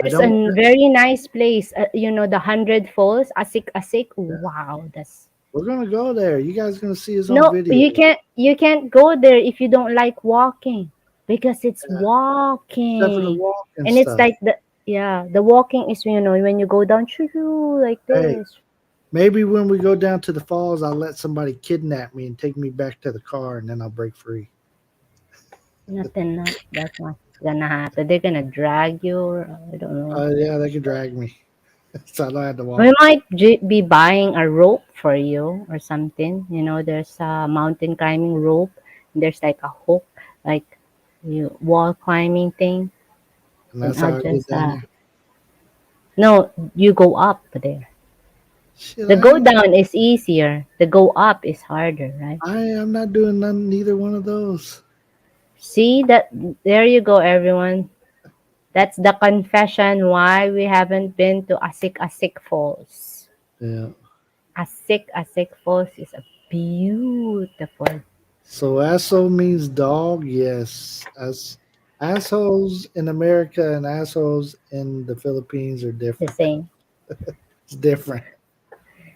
I there's a don't. very nice place. The Hundred Falls, Asik Asik. Wow, that's We're gonna go there. You guys gonna see us on no. video. You can't go there if you don't like walking because it's Yeah, except for the walking, walk and and it's stuff. like the walking is when you go down like Hey, this. maybe when we go down to the falls, I'll let somebody kidnap me and take me back to the car, and then I'll break free. Nothing, that's not gonna happen. They're gonna drag you. Or, I don't know. Yeah, they can drag me, so I don't have to We walk. might be buying a rope for you or something. There's a mountain climbing rope. There's like a hook, like you wall climbing thing. And And that's I'll how I get just down there. no, you go up there. Shit, The go down is easier. The go up is harder, right? I am not doing none, neither one of those. See that? There you go, everyone. That's the confession why we haven't been to Asik Asik Falls. Yeah. Asik Asik Falls is a beautiful. So asshole means dog. Yes. As assholes in America and assholes in the Philippines are The different. same. It's different.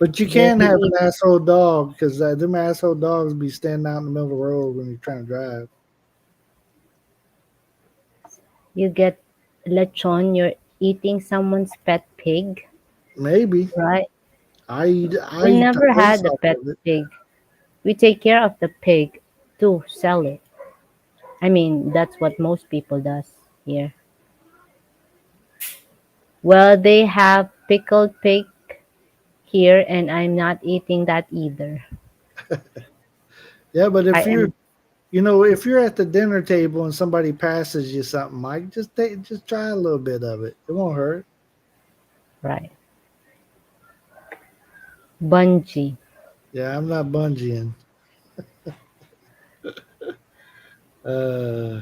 But you They can have an eat. asshole dog because them asshole dogs be standing out in the middle of the road when you're trying to drive. You get lechon. You're eating someone's pet pig, Maybe right? I We eat the never face had a off pet of it. pig. We take care of the pig to sell it. I mean, that's what most people does here. Well, they have pickled pig here, and I'm not eating that either. Yeah, but I if you're, am if you're at the dinner table and somebody passes you something, Mike, just try a little bit of it. It won't hurt. right. Bungee. Yeah, I'm not bungeeing. Uh,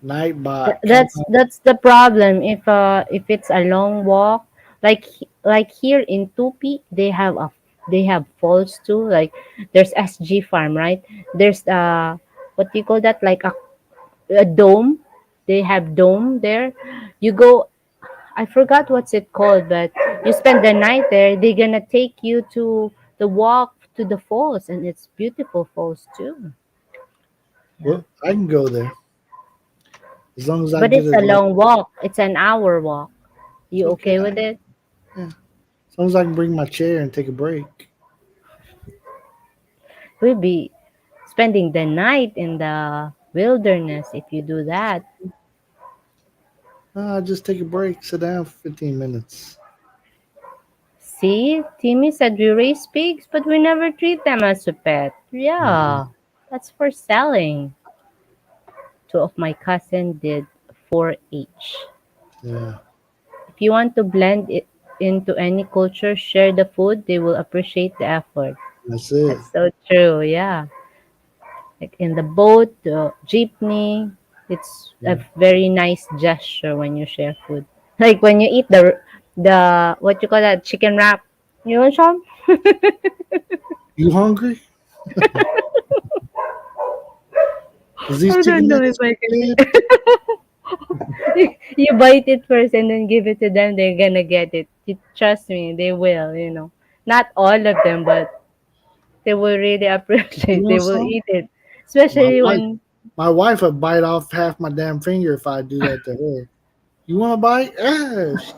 Nightbot, come on. That's the problem. If it's a long walk, like here in Tupi, they have falls too. Like there's SG Farm, right? There's what do you call that? Like a dome. They have dome there. You go. I forgot what's it called, but you spend the night there. They're gonna take you to the walk to the falls, and it's beautiful falls too. Yeah, Well, I can go there as long as I but get it's it a late. long walk. It's an hour walk. It's You okay. okay with it? Yeah, as long as I can bring my chair and take a break. We'll be spending the night in the wilderness if you do that. I'll just take a break, sit down for 15 minutes. See, Timmy said we raise pigs, but we never treat them as a pet. Mhm. Yeah, that's for selling. Two of my cousin did 4-H. Yeah, If you want to blend it into any culture, share the food. They will appreciate the effort. that's it. That's so true. Yeah, like in the boat, the jeepney. It's a Yeah. very nice gesture when you share food. Like when you eat the what you call that chicken wrap. You know, Sean? You hungry? Is these I don't chicken know if nuggets I good? can. You bite it first and then give it to them. They're gonna get it. Trust me, they will. You know, not all of them, but they will really You appreciate. They want will some? eat it, My especially wife, when my wife would bite off half my damn finger if I do that to her. You want to bite? Ah, shit.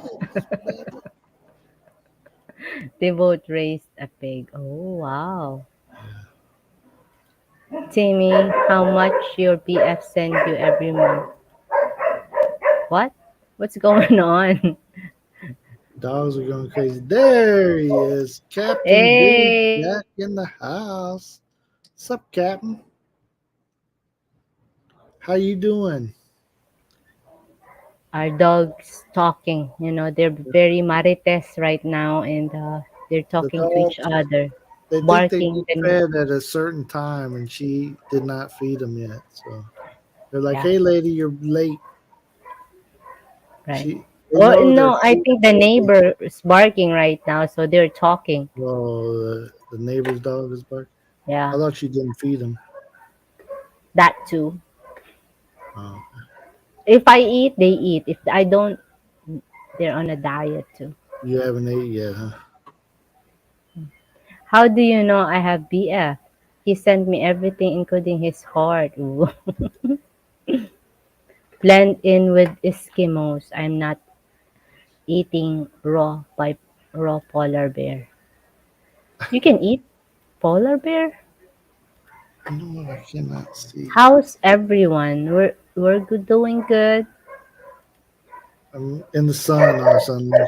they both raised a pig. Oh wow. Timmy, how much your BF send you every month? What? What's going on? Dogs are going crazy. There he is, Captain Big Hey, Jack in the house. What's up, Captain? How you doing? our dogs talking. You know, they're very marites right now, and they're The talking to each dogs, other, they think they barking. get Then fed at a certain time, and she did not feed them yet. So they're like, yeah, "Hey, lady, you're late." right. They Oh know their no, I food. think the neighbor is barking right now, so they're talking. Well, the neighbor's dog is barking. I Yeah, thought you didn't feed him. that too. Oh, If I eat, they eat. If I don't, they're on a diet too. you haven't ate yet, huh? How do you know I have BF? He sent me everything, including his heart. Ooh. Blend in with Eskimos. I'm not eating raw polar bear. You can eat polar bear? You know what? I cannot see. How's everyone? We're good, doing good. I'm in the sun on Sunday.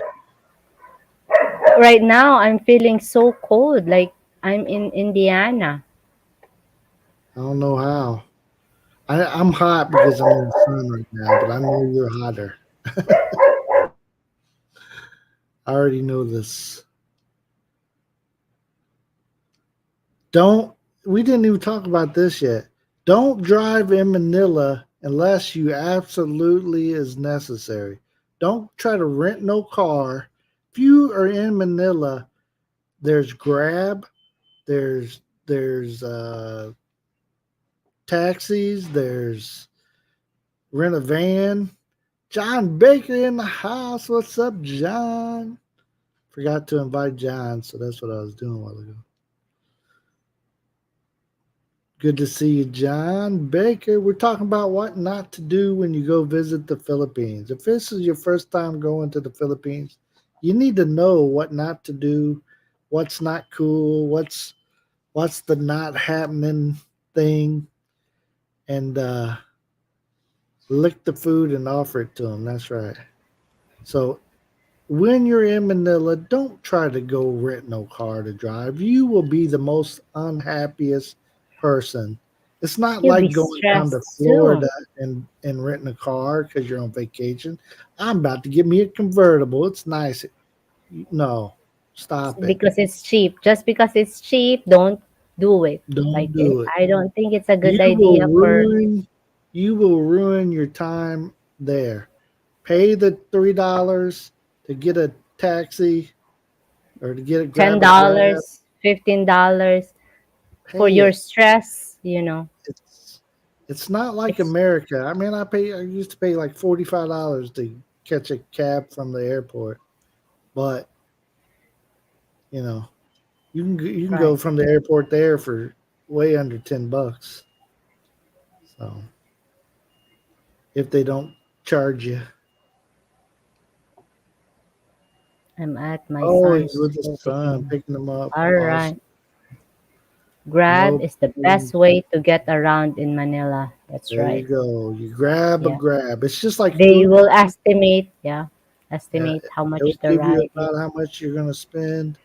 Right now, I'm feeling so cold. Like I'm in Indiana. I don't know how. I'm hot because I'm in the sun right now, but I know you're hotter. I already know this. Don't. We didn't even talk about this yet. Don't drive in Manila unless you absolutely is necessary. Don't try to rent no car. If you are in Manila, there's Grab, there's taxis, there's rent a van. John Baker in the house. What's up, John? Forgot to invite John, so that's what I was doing a while ago. Good to see you, John Baker. We're talking about what not to do when you go visit the Philippines. If this is your first time going to the Philippines, you need to know what not to do, what's not cool, what's the not happening thing, and lick the food and offer it to them. That's right. So when you're in Manila, don't try to go rent no car to drive. You will be the most unhappiest. person. It's not You'll be like going down to stressed Florida too. and renting a car because you're on vacation. I'm about to get me a convertible. It's nice. No, stop it. Because it's cheap. Just because it's cheap, don't do it. Don't Like do it. I don't think it's a You good will idea for ruin you will ruin your time there. Pay the $3 to get a taxi or to get a ten grab a grab. dollars, $15 for Pay your it. stress. You know, It's it's not like it's America. I mean, I used to pay like $45 to catch a cab from the airport, but you know you can go right. from the airport there for way under $10. So if they don't charge you, I'm at my oh, he's son's with his school son picking. picking them up. All Awesome. right. Grab No is the problem. best way to get around in Manila. That's There you right. go. You grab a Yeah. grab. It's just like They food. will estimate, yeah, Yeah, estimate how it will much the give you ride is. about how much you're going to spend.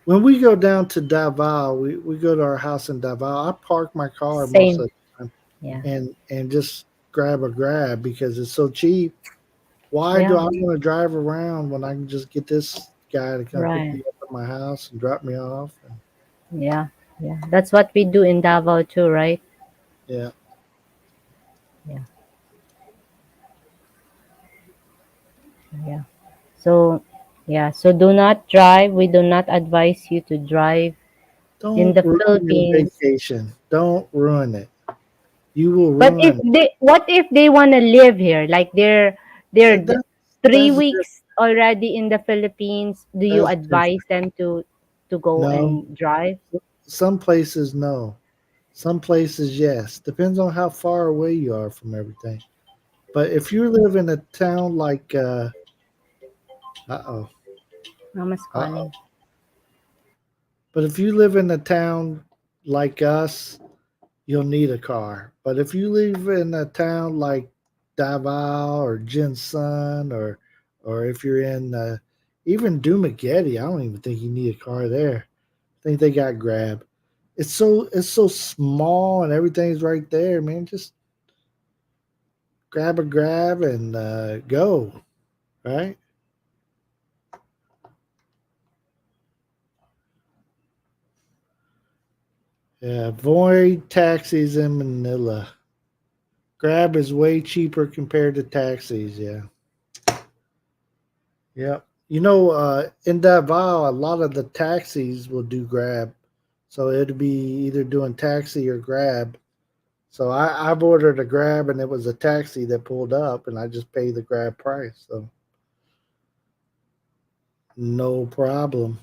When we go down to Davao, we go to our house in Davao. I park my car most Same. of the time Yeah. and just grab a grab because it's so cheap. Why do Yeah. I want to drive around when I can just get this guy to come pick Right. me up at my house and drop me off? And, Yeah. Yeah. That's what we do in Davao too, right? yeah, Yeah. Yeah. So, yeah. So do not drive. We do not advise you to drive in don't the ruin your Philippines. vacation. Don't ruin it. You will But if ruin it. they, what if they want to live here? Like they're That's three that's different. weeks already in the Philippines. Do you That's advise different. them to go No, and drive? some places no. Some places yes. Depends on how far away you are from everything. But if you live in a town like uh-oh, Mama's uh-oh. calling. But if you live in a town like us, you'll need a car. But if you live in a town like Davao or Jinsun or if you're in even Dumaguete, I don't even think you need a car there. I think they got Grab. It's so small and everything's right there, man. Just grab a grab and go, right? Yeah, avoid taxis in Manila. Grab is way cheaper compared to taxis. Yeah. Yep. In Davao, a lot of the taxis will do Grab. So it'd be either doing taxi or Grab. So I've ordered a Grab and it was a taxi that pulled up and I just pay the Grab price. So no problem.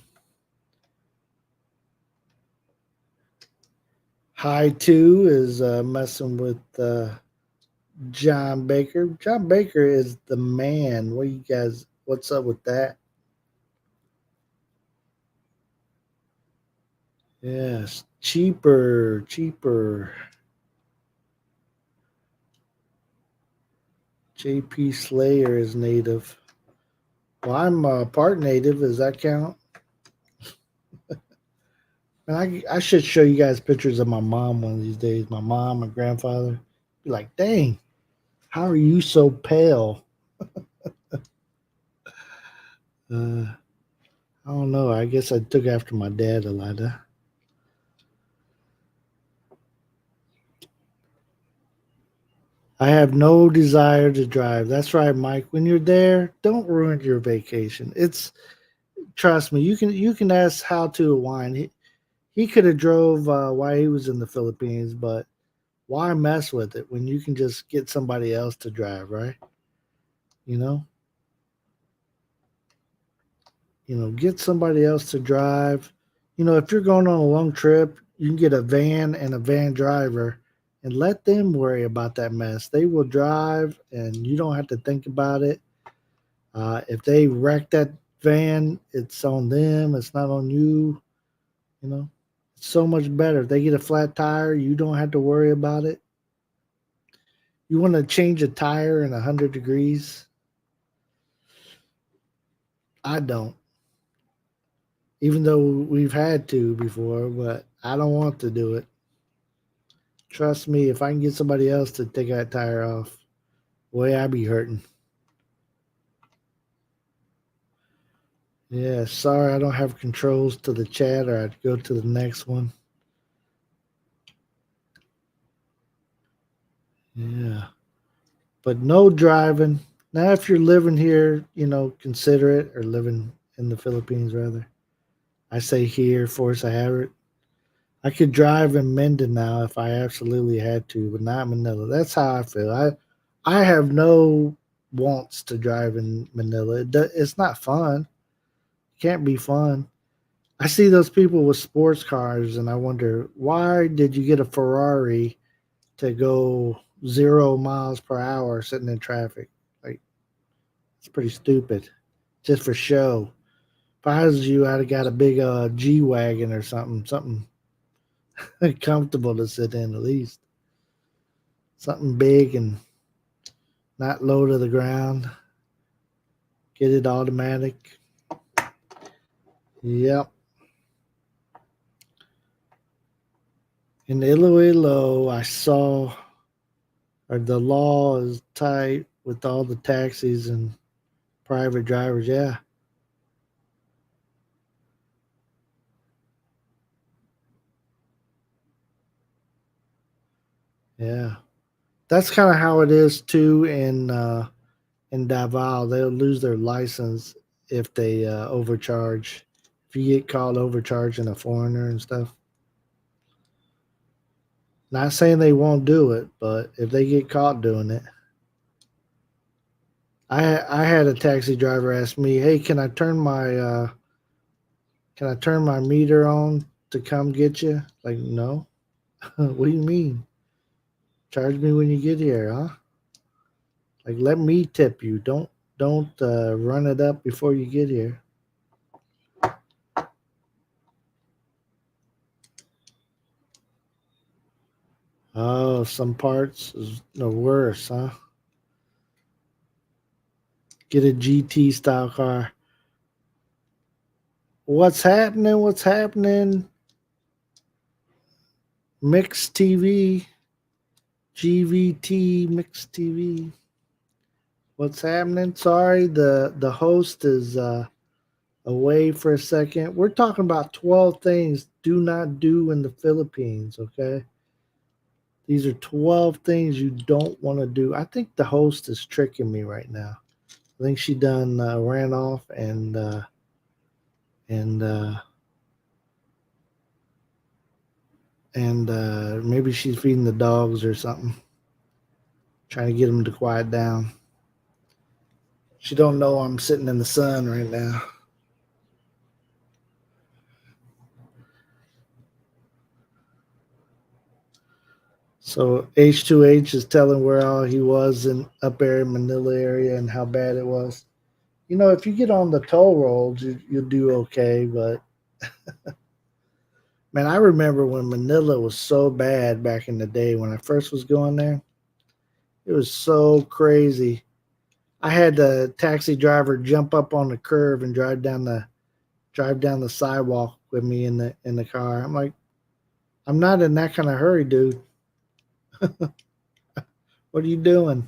High two is messing with John Baker. John Baker is the man. What's up with that? Yes, cheaper, cheaper. JP Slayer is native. Well, I'm part native. Does that count? And I should show you guys pictures of my mom one of these days. My mom and grandfather. Be like, dang, how are you so pale? I don't know. I guess I took after my dad a lot. I have no desire to drive. That's right, Mike. When you're there, don't ruin your vacation. It's trust me. You can ask how to wine. He could have drove while he was in the Philippines, but why mess with it when you can just get somebody else to drive, right? You know, get somebody else to drive. If you're going on a long trip, you can get a van and a van driver and let them worry about that mess. They will drive and you don't have to think about it. If they wreck that van, it's on them, it's not on you. You know, it's so much better. If they get a flat tire, you don't have to worry about it. You want to change a tire in 100 degrees? I don't, even though we've had to before, but I don't want to do it. Trust me, if I can get somebody else to take that tire off, boy, I be hurting. Yeah, sorry I don't have controls to the chat, or I'd go to the next one. Yeah, but no driving. Now, if you're living here, consider it, or living in the Philippines rather. I say here, force I have it. I could drive in Mindanao if I absolutely had to, but not Manila. That's how I feel. I have no wants to drive in Manila. It's not fun. It can't be fun. I see those people with sports cars, and I wonder, why did you get a Ferrari to go 0 miles per hour sitting in traffic? Like, it's pretty stupid, just for show. If I was you, I'd have got a big G wagon or something comfortable to sit in at least. Something big and not low to the ground. Get it automatic. Yep. In Iloilo, I saw, or the law is tight with all the taxis and private drivers. Yeah, yeah. That's kind of how it is too in Davao. They'll lose their license if they overcharge. If you get caught overcharging a foreigner and stuff. Not saying they won't do it, but if they get caught doing it, I had a taxi driver ask me, "Hey, can I turn my meter on to come get you?" Like, no. What do you mean? Charge me when you get here, huh? Like, let me tip you. Don't run it up before you get here. Oh, some parts is the worse, huh? Get a GT style car. What's happening? What's happening? Mixed TV, GVT, mixed TV. What's happening? Sorry, the host is away for a second. We're talking about 12 things do not do in the Philippines, okay? These are 12 things you don't want to do. I think the host is tricking me right now. I think she done ran off and and maybe she's feeding the dogs or something, trying to get them to quiet down. She don't know I'm sitting in the sun right now. So H2H is telling where all he was in up there in Manila area and how bad it was. If you get on the toll roads, you'll do okay. But man, I remember when Manila was so bad back in the day when I first was going there. It was so crazy. I had the taxi driver jump up on the curve and drive down the sidewalk with me in the car. I'm like, I'm not in that kind of hurry, dude. What are you doing?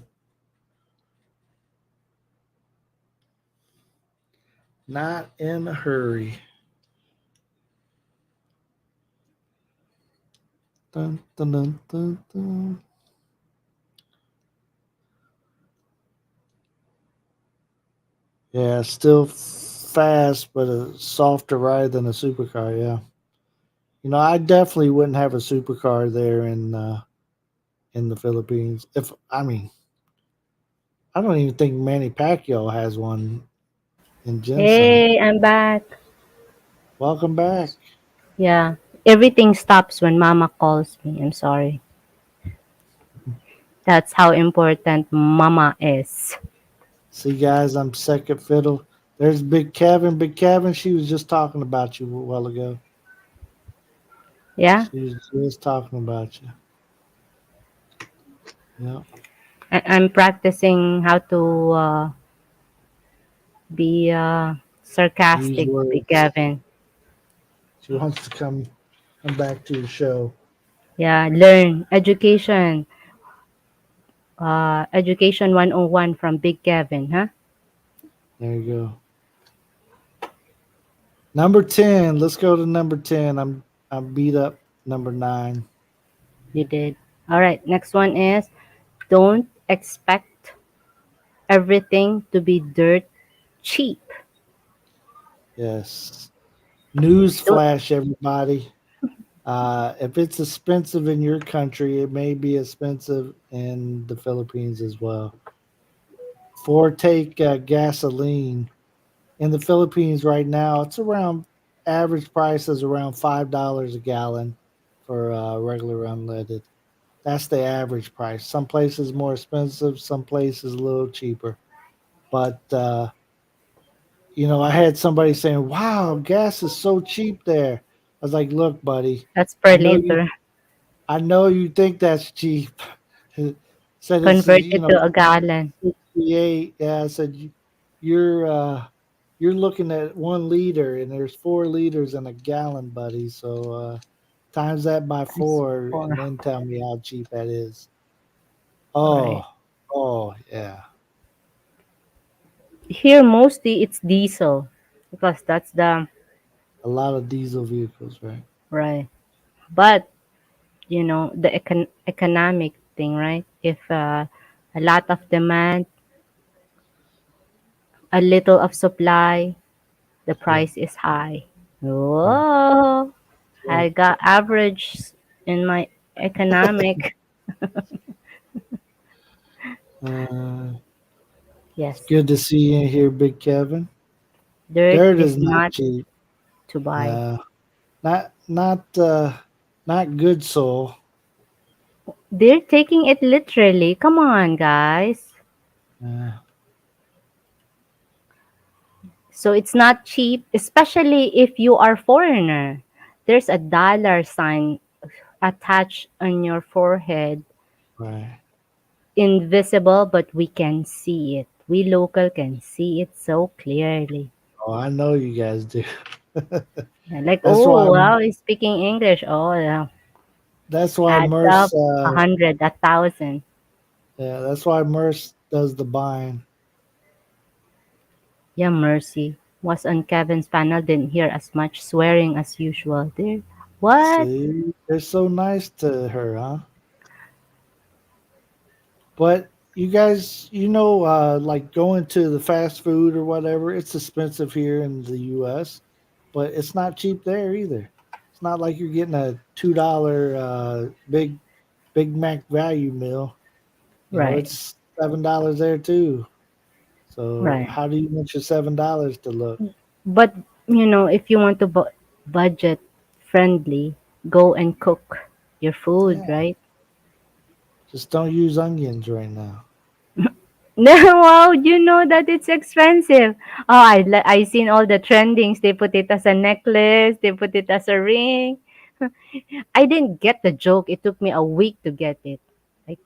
Not in a hurry. Dun, dun, dun, dun, dun. Yeah, still fast, but a softer ride than a supercar. Yeah, I definitely wouldn't have a supercar there in the Philippines. If I mean, I don't even think Manny Pacquiao has one in Jensen. Hey, I'm back. Welcome back. Yeah. Everything stops when mama calls me. I'm sorry. That's how important mama is. See, guys, I'm second fiddle. There's Big Kevin. Big Kevin, she was just talking about you a while ago. Yeah. She was just talking about you. Yeah, I'm practicing how to be use sarcastic, Big words. Gavin. She wants to come back to your show. Yeah, learn education 101 from Big Kevin, huh? There you go. Number 10. Let's go to number 10. I'm beat up number 9. You did. All right, next one is don't expect everything to be dirt cheap. Yes. News Don't, flash, everybody. If it's expensive in your country, it may be expensive in the Philippines as well. For take gasoline in the Philippines right now, it's around average price is around $5 a gallon for regular unleaded. That's the average price. Some places more expensive, some places a little cheaper. But I had somebody saying, "Wow, gas is so cheap there." I was like, "Look, buddy, that's I per know you liter. I know you think that's cheap." Said it's Convert it to a gallon. 68. Yeah, I said you're you're looking at 1 liter and there's 4 liters in a gallon, buddy. So times that by It's 4 and for then tell me how cheap that is. right. Oh, oh yeah. Here mostly it's diesel because that's the A lot of diesel vehicles, right? right. But the economic thing, right? If a lot of demand, a little of supply, the Right, price is high. right, Whoa! I right. got average in my economic. Uh, it's Yes, good to see you in here, Big Kevin. dirt Dirt is is not not cheap. to buy. No, not good soul. They're taking it literally. Come on, guys. Uh, So it's not cheap, especially if you are foreigner. There's a dollar sign attached on your forehead, right. invisible, but we can see it. We local can see it so clearly. Oh, I know you guys do. Yeah, like, That's why oh wow, he's speaking English. Oh yeah. that's why Adds Merce up 100, 1,000. yeah, that's why Merce does the buying. Yeah, mercy. Was on Kevin's panel, didn't hear as much swearing as usual. There. What? See, they're so nice to her, huh? But you guys, like going to the fast food or whatever, it's expensive here in the US, but it's not cheap there either. It's not like you're getting a $2 Big Mac value meal. Right, It's $7 there too. So right. how do you want your $7 to look? But if you want to budget friendly, go and cook your food, Yeah, right? just don't use onions right now. No, wow, you know that it's expensive. Oh, I seen all the trendings. They put it as a necklace. They put it as a ring. I didn't get the joke. It took me a week to get it. Like,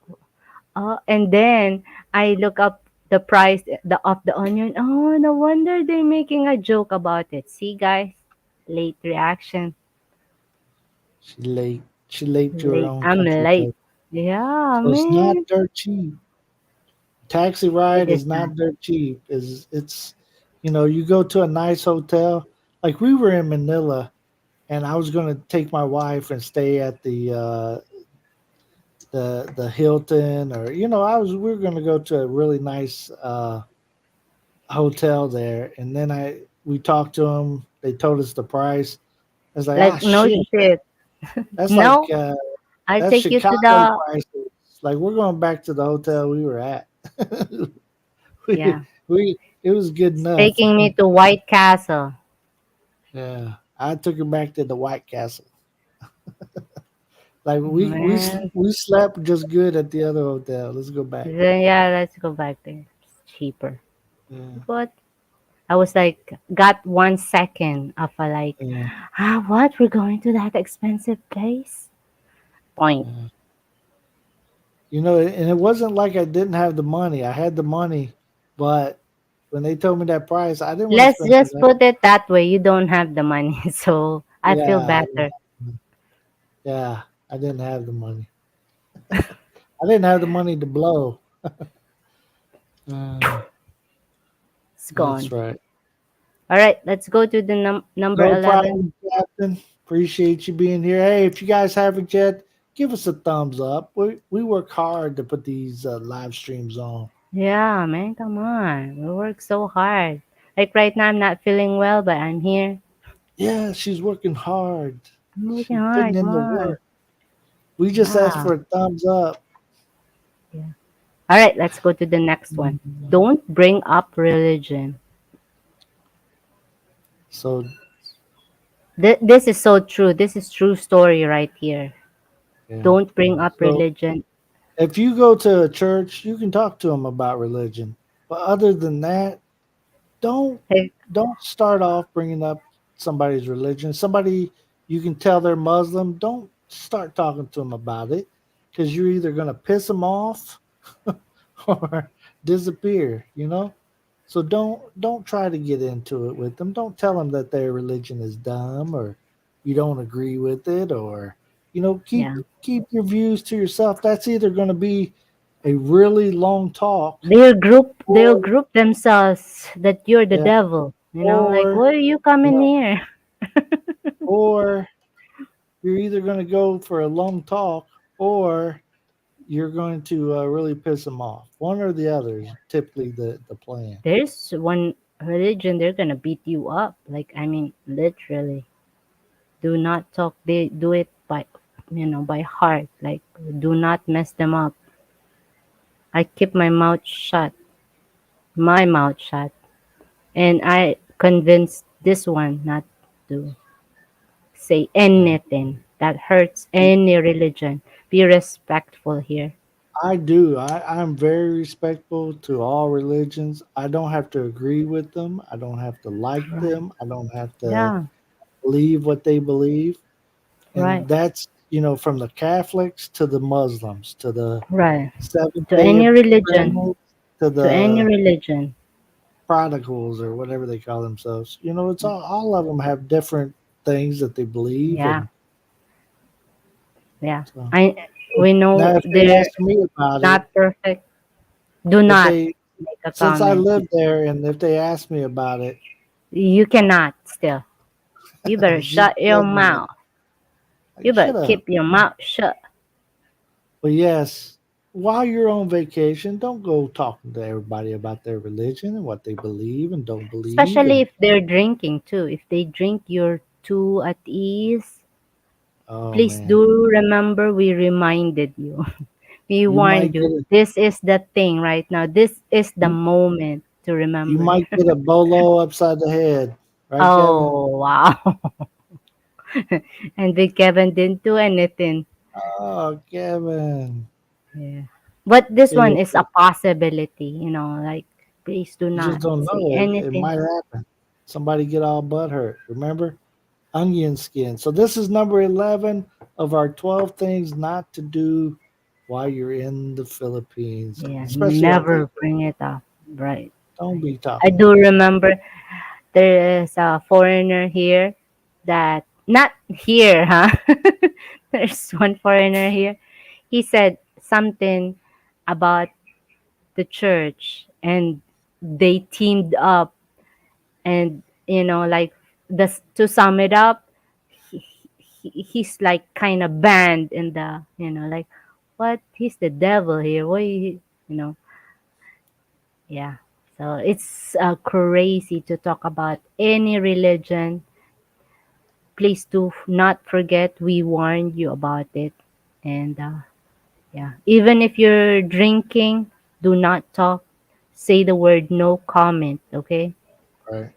oh, and then I look up the price of the onion. Oh, no wonder they're making a joke about it. See, guys, late reaction. She late. She late to her Late. own I'm country late. club. Yeah, So it's not man. dirt cheap. Taxi It ride is is not not dirt cheap. Is it's you go to a nice hotel. Like we were in Manila, and I was going to take my wife and stay at the Hilton, or we were going to go to a really nice hotel there, and then I we talked to them. They told us the price. I was like, ah, like no shit, shit. that's like No, I'll that's take you to Chicago the prices. Like we're going back to the hotel we were at. we yeah. we it was good It's enough. taking me to White Castle. Yeah, I took her back to the White Castle. Like Man. we slept just good at the other hotel. Let's go back. Then, yeah, let's go back there. It's cheaper. Yeah, But I was like, got 1 second of a like, yeah, what? We're going to that expensive place? Point. yeah. And it wasn't like I didn't have the money. I had the money, but when they told me that price, I didn't want to Let's spend the just next. put it that way. You don't have the money. So I feel Yeah, better. yeah. I didn't have the money. I didn't have the money to blow. Uh, It's that's gone. right. All right, let's go to the number No 11. problem, Captain. Appreciate you being here. Hey, if you guys haven't yet, give us a thumbs up. We work hard to put these live streams on. Yeah, man, come on. We work so hard. Like right now, I'm not feeling well, but I'm here. Yeah, she's working hard. I'm working She's putting hard. in Come the on. work. We just asked Yeah. for a thumbs up. Yeah. All right, let's go to the next one. Don't bring up religion. So This is so true. This is true story right here. yeah. Don't bring up So religion. if you go to a church, you can talk to them about religion. But other than that, don't Like, don't start off bringing up somebody's religion. Somebody you can tell they're Muslim. Don't start talking to them about it because you're either going to piss them off or disappear. So don't try to get into it with them. Don't tell them that their religion is dumb or you don't agree with it, or keep yeah. keep your views to yourself. That's either going to be a really long talk, They'll or group themselves that you're the yeah, devil. Like, or why are you coming yeah, here? or you're either going to go for a long talk, or you're going to really piss them off. One or the other is typically the plan. There's one religion they're gonna beat you up. Like, I mean, literally. Do not talk. They do it by heart. Like, do not mess them up. I keep my mouth shut, and I convinced this one not to say Yeah. anything that hurts any religion. Be respectful here. I do. I'm very respectful to all religions. I don't have to agree with them. I don't have to like Right. them. I don't have to Yeah. believe what they believe. Right. And that's, from the Catholics to the Muslims to the Right. Seventh To day any religion. Adventists to To any the religion. prodigals or whatever they call themselves. It's all of them have different things that they believe. Yeah. And Yeah. so We now know if they they're ask me about it, not perfect. Do if not they make a since I comment. live there and if they ask me about it, You cannot still. You better she shut your told me, mouth. You like, better shut up. keep your mouth shut. But yes, while you're on vacation, don't go talking to everybody about their religion and what they believe and don't believe. Especially And if they're drinking too. If they drink, you're too at ease. oh Please man, do remember we reminded you. We you warned might get you. a This is the thing right now. This is the you, moment to you remember. might get a bolo upside the head, right, Kevin? Oh, wow. And Big Kevin didn't do anything. Oh, Kevin, Yeah. But this yeah, one is a possibility. Like, please do you just not don't say know. It anything. might happen. Somebody get all butt hurt. Remember, onion skin. So this is number 11 of our 12 things not to do while you're in the Philippines, Yeah, especially on never vacation. bring it up. Right. Don't be I talking do about it. remember there is a foreigner here that, not here, huh? There's one foreigner here. He said something about the church, and they teamed up, and like, to sum it up, he's like kind of banned in the, like, what, he's the devil here, why you know yeah. So it's crazy to talk about any religion. Please do not forget we warned you about it. And yeah, even if you're drinking, do not talk. Say the word no comment, okay? Right.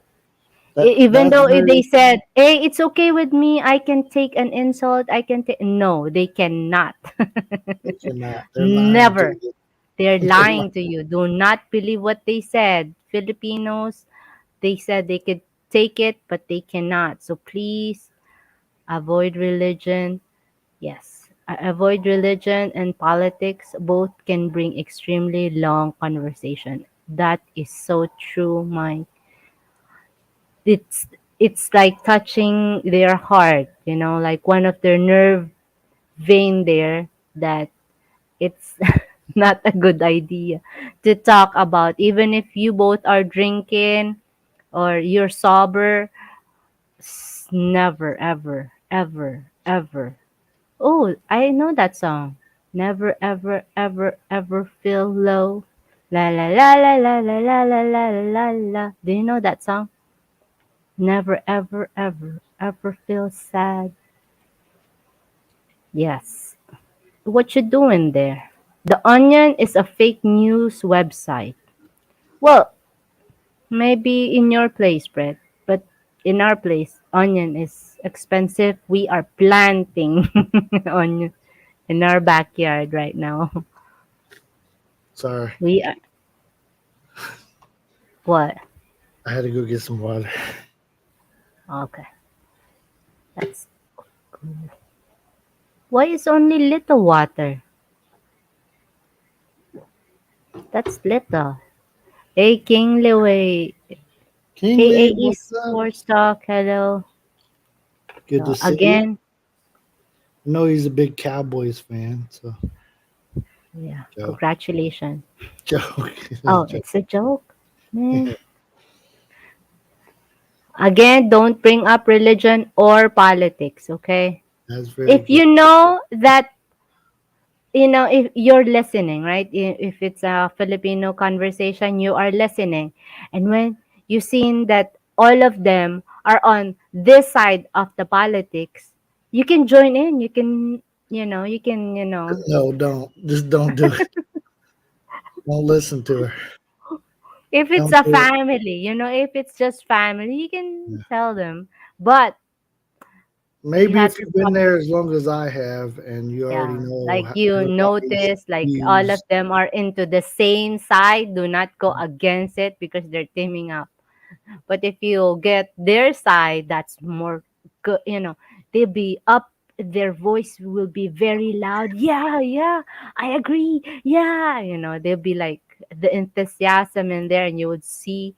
That Even that's though if they very said, hey, it's okay with me, I can take an insult, I can take. No, they cannot. they cannot. They're lying to Never. you. They're They're lying. lying to you. Do not believe what they said. Filipinos, they said they could take it, but they cannot. So please avoid religion. Yes. Avoid religion and politics. Both can bring extremely long conversation. That is so true, my. It's like touching their heart, like one of their nerve vein there that it's not a good idea to talk about, even if you both are drinking or you're sober. Never, ever, ever, ever. Oh, I know that song. Never, ever, ever, ever feel low. La la la la la la la la la la la. Do you know that song? Never, ever, ever, ever feel sad. Yes. What you doing there? The Onion is a fake news website. Well, maybe in your place, Brett, but in our place, onion is expensive. We are planting onion in our backyard right now. Sorry, We are what? I had to go get some water. Okay, that's why is only little water. That's little. Hey, King Liwei. King Hey, Lee, AE what's up? Sports Talk. Hello. Good to So see you. again, I know he's a big Cowboys fan, so yeah. joke, Congratulations. joke, Oh, joke. it's a joke, man. Again, don't bring up religion or politics, okay? That's very If good. you know that, if you're listening, right? If it's a Filipino conversation, you are listening. And when you seen that all of them are on this side of the politics, you can join in. You can. No, don't. Just don't do it. Don't listen to her. If it's Don't a do it. family, if it's just family, you can Yeah. tell them. But you Maybe have if to. you've been there as long as I have, and you already Yeah, know like how, you everybody's notice, like all of views. them are into the same side. Do not go against it because they're teaming up. But if you get their side, that's more good. They'll be up. Their voice will be very loud. Yeah, yeah, I agree. Yeah, they'll be like the enthusiasm in there, and you would see.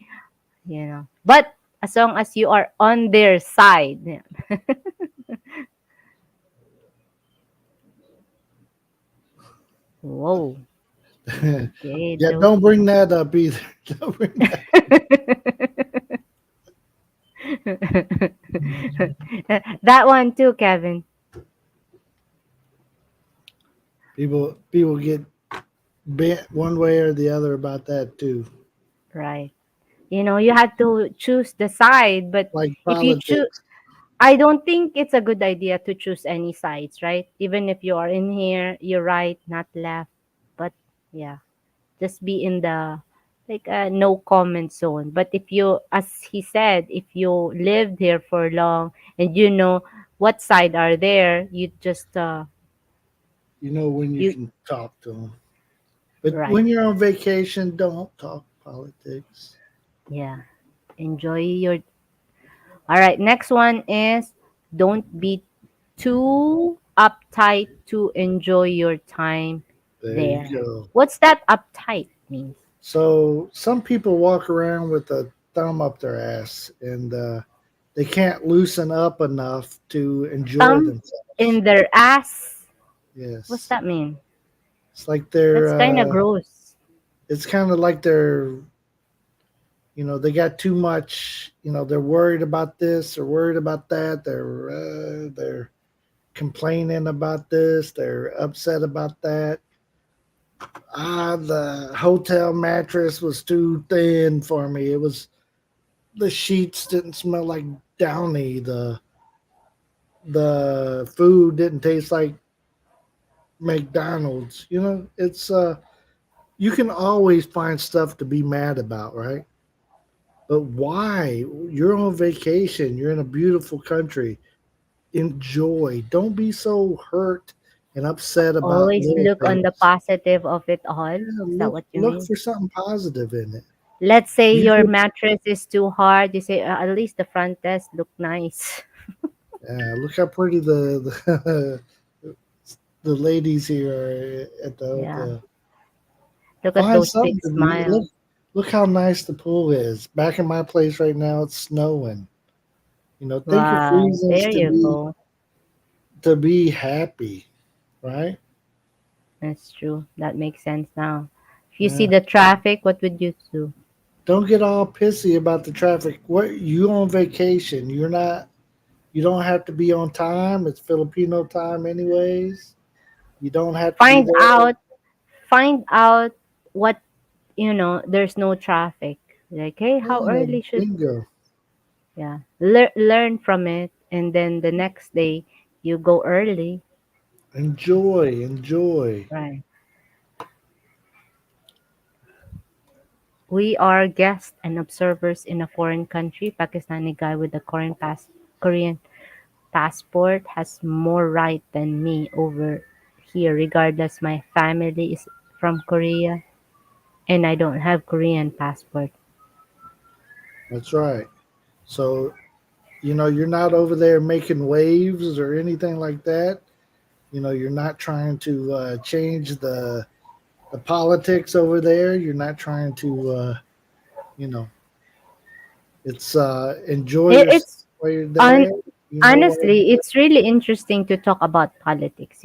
But as long as you are on their side, yeah. Whoa. Okay, Yeah, though. don't bring that up either. Don't bring that. That one too, Kevin. People get bent one way or the other about that too. Right. You have to choose the side, but Like if you choose, politics. I don't think it's a good idea to choose any sides, right? Even if you are in here, you're right, not left. But yeah, just be in the like no comment zone. But if you, as he said, if you lived here for long and you know what side are there, you just You know when you you can talk to them. But right. when you're on vacation, don't talk politics. Yeah. Enjoy your. All right, next one is don't be too uptight to enjoy your time There you there. go. What's that uptight means? So some people walk around with a thumb up their ass, and they can't loosen up enough to enjoy Thumb themselves. in their ass. What's Yes, that mean? it's like they're. That's kind of gross. It's kind of like they're. They got too much. They're worried about this or worried about that. They're complaining about this. They're upset about that. The hotel mattress was too thin for me. The sheets didn't smell like downy. The food didn't taste like McDonald's. It's you can always find stuff to be mad about, right? But why? You're on vacation. You're in a beautiful country. Enjoy. Don't be so hurt and upset about Always little look on the things. positive of it all. Yeah, Is that look what you look mean? for something positive in it. Let's say You your just mattress is too hard. You say, at least the front desk look nice." look how pretty the ladies here are at the Yeah. hotel. Look at Find those something big to be. Look smiles. look how nice the pool is. Back in my place right now, it's snowing. Think of Wow. reasons There you go. to be happy. right? That's true. That makes sense now. If you see Yeah. the traffic, what would you do? Don't get all pissy about the traffic. What you on vacation? You're not. You don't have to be on time. It's Filipino time, anyways. You don't have to be Find there. out, find out what, there's no traffic. Like, hey, how Yeah, early should, bingo. yeah, learn from it. And then the next day, you go early. Enjoy, enjoy. Right. We are guests and observers in a foreign country. Pakistani guy with a Korean passport has more right than me over here, regardless my family is from Korea and I don't have Korean passport. That's right. So you're not over there making waves or anything like that. You're not trying to change the politics over there. You're not trying to you know it's enjoy yourself It's while you're on there. While you're Honestly, there. it's really interesting to talk about politics,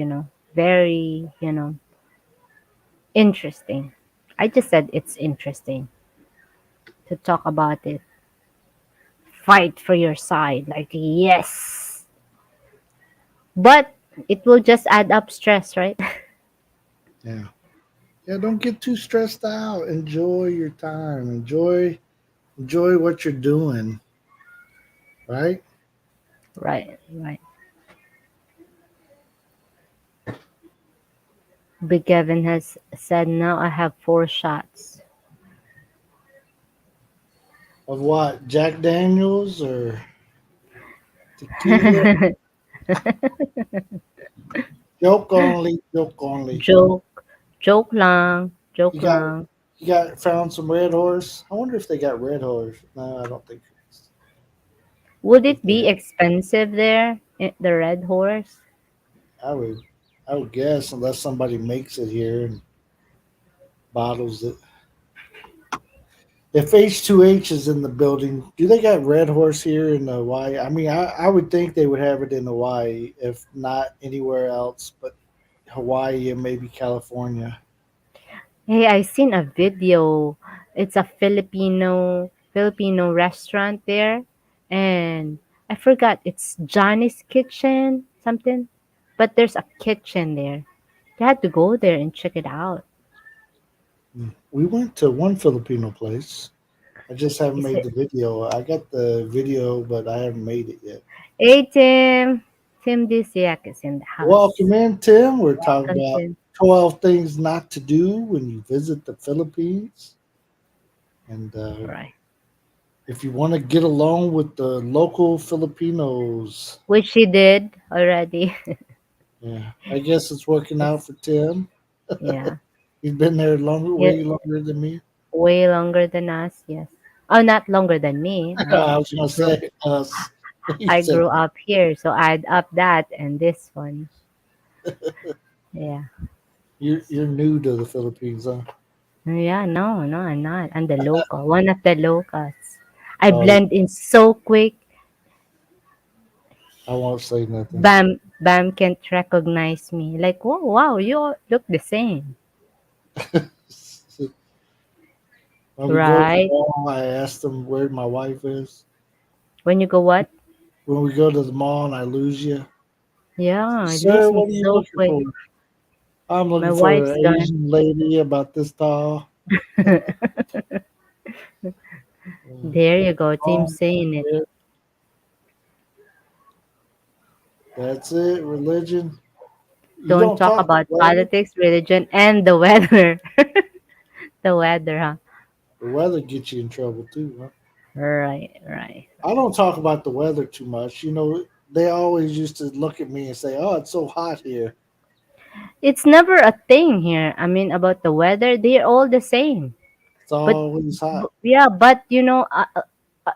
Very, interesting. I just said it's interesting to talk about it. Fight for your side. Like, yes. But it will just add up stress, right? Yeah. Yeah, don't get too stressed out. Enjoy your time. Enjoy what you're doing, right? Right, right. Big Kevin has said now I have 4 shots. Of what? Jack Daniels or tequila? Joke only, joke only. Joke, joke lang, You joke got lang. you got found some red horse. I wonder if they got red horse. No, I don't Would think it they be have. expensive there, the Red Horse? I would I would guess unless somebody makes it here and bottles it. If H2H is in the building, do they got Red Horse here in Hawaii? I mean, I would think they would have it in Hawaii, if not anywhere else, but Hawaii and maybe California. Hey, I seen a video. It's a Filipino restaurant there, and I forgot it's Johnny's Kitchen something, but there's a kitchen there. You had to go there and check it out. We went to one Filipino place. I just haven't Is made it? the video. I got the video, but I haven't made it yet. Hey Tim, Tim Disiak is in the house. Welcome in, Tim. We're talking Welcome, about Tim. 12 things not to do when you visit the Philippines. And Right. if you want to get along with the local Filipinos, Which she did already. yeah, I guess it's working out It's for Tim. yeah. He's been there longer, Yeah, way longer than me. way longer than us. Yes. Oh, not longer than me. I was gonna say us. He I said grew up here, so add up that and this one. Yeah. you're new to the Philippines, huh? Yeah, no, no, I'm not. I'm the local. One of the locals. I Oh, blend in so quick. I won't say nothing. Bam can't recognize me. Like, whoa, wow, you all look the same. When we go to the Right? mall, I ask them where my wife is. When you go what? When we go to the mall and I lose you, Yeah, it sir, leaves me what are you so looking quick. for? I'm My looking for wife's an gone. Asian lady about this tall. There you go. Team Oh, saying it. that's it. Religion. You Don't don't talk talk the about weather. politics, religion, and the weather. The weather, huh? The weather gets you in trouble too, huh? Right, right. I don't talk about the weather too much. They always used to look at me and say, "Oh, it's so hot here." It's never a thing here. I mean, about the weather, they're all the same. It's But, always hot. yeah, but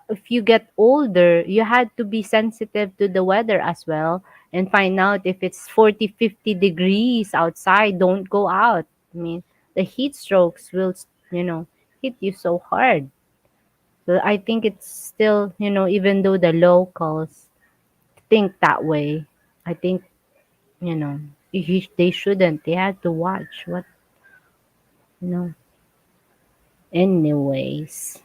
if you get older, you had to be sensitive to the weather as well and find out if it's 40, 50 degrees outside, don't go out. I mean, the heat strokes will, hit you so hard. So I think it's still, even though the locals think that way, I think, you know. they shouldn't. They had to watch what you know. Anyways,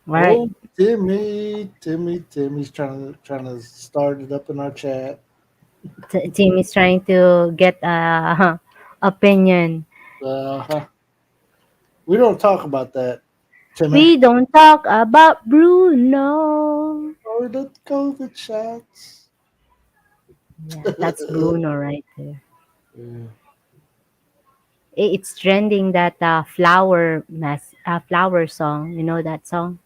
all right. Oh, Timmy's trying to start it up in our chat. Tim is trying to get a opinion. Uh, we don't talk about that, Timmy. We don't talk about Bruno. Or the COVID shots. Yeah, that's Bruno right there. Yeah, It's trending that flower song. You know that song?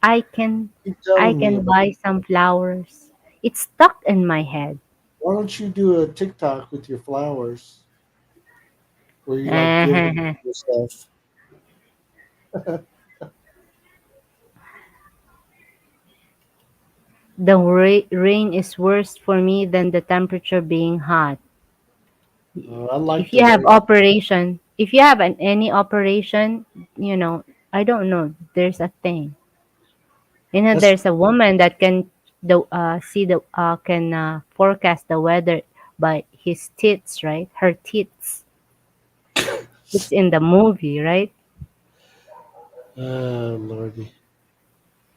I can keep I telling me can about buy it. some flowers. It's stuck in my head. Why don't you do a TikTok with your flowers where you like give them your stuff? The rain is worse for me than the temperature being hot. I like If the you have rain. operation, if you have any operation, you know, I don't know. There's a thing. That's There's a woman that can see the can forecast the weather by his tits, right? Her tits. It's in the movie, right? Lordy.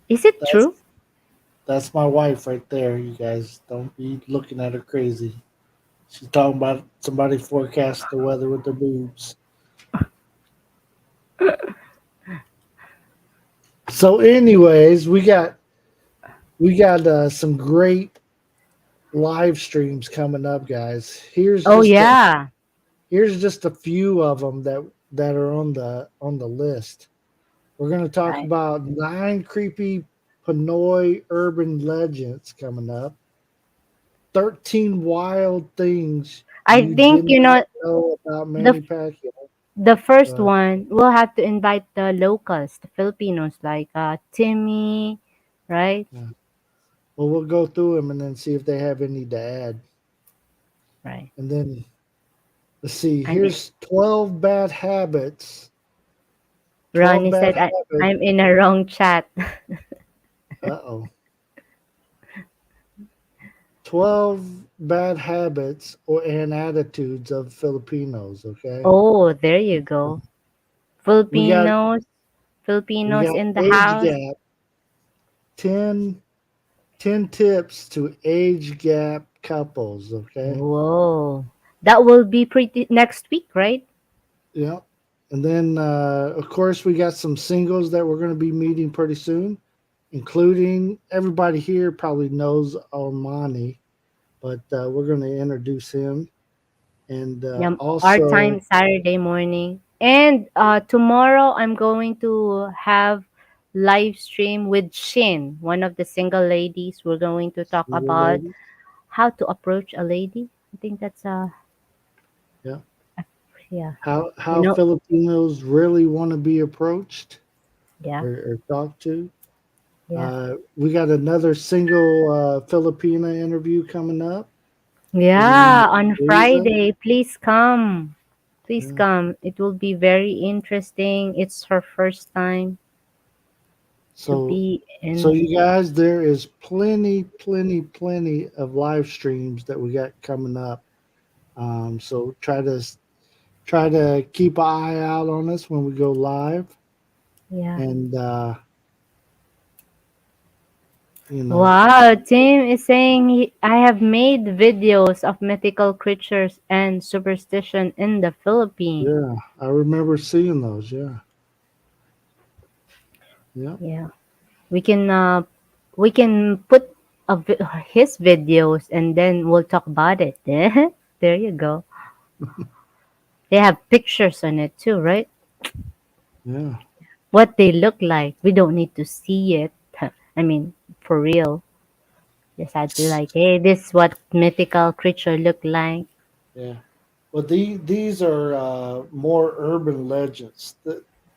Is it That's true? that's my wife right there. You guys don't be looking at her crazy. She's talking about somebody forecast the weather with their boobs. So, anyways, we got some great live streams coming up, guys. Oh yeah, Here's just a few of them that are on the list. We're going to talk right. about 9 creepy Pinoy urban legends coming up. 13 wild things I you think did not know about the Manny Pacquiao. the first Uh, one we'll have to invite the locals, the Filipinos, like Timmy, right? yeah. Well, we'll go through them and then see if they have any to add. Right. And then let's see. And Here's 12 bad habits. 12 Ronnie bad said, habits. I'm in a wrong chat. Uh oh. 12 bad habits or and attitudes of Filipinos. Okay. Oh, there you go. We got Filipinos, we Filipinos got in the age house. gap. 10 10 tips to age gap couples. Okay. Whoa. That will be pretty next week, right? Yeah. And then, of course, we got some singles that we're going to be meeting pretty soon, including everybody here probably knows Almani, but we're going to introduce him. And Yeah, our also, time Saturday morning. And tomorrow I'm going to have live stream with Shin, one of the single ladies. We're going to talk single about ladies. how to approach a lady. I think that's Yeah. yeah. You How know, Filipinos really want to be approached yeah. or talked to. Yeah. We got another single Filipina interview coming up. Her name Yeah, is on Riza. Friday. Please come. Please Yeah. come. It will be very interesting. It's her first time to So be So in. you guys, there is plenty of live streams that we got coming up. So try to keep an eye out on us when we go live, Yeah. and you know, Wow, Tim is saying I have made videos of mythical creatures and superstition in the Philippines. yeah, I remember seeing those. Yeah, yeah. Yeah. We can put his videos and then we'll talk about it. There you go. They have pictures on it too, right? Yeah. What they look like. We don't need to see it. I mean, for real. Just had to like, hey, this is what mythical creature look like. Yeah. Well, these are more urban legends,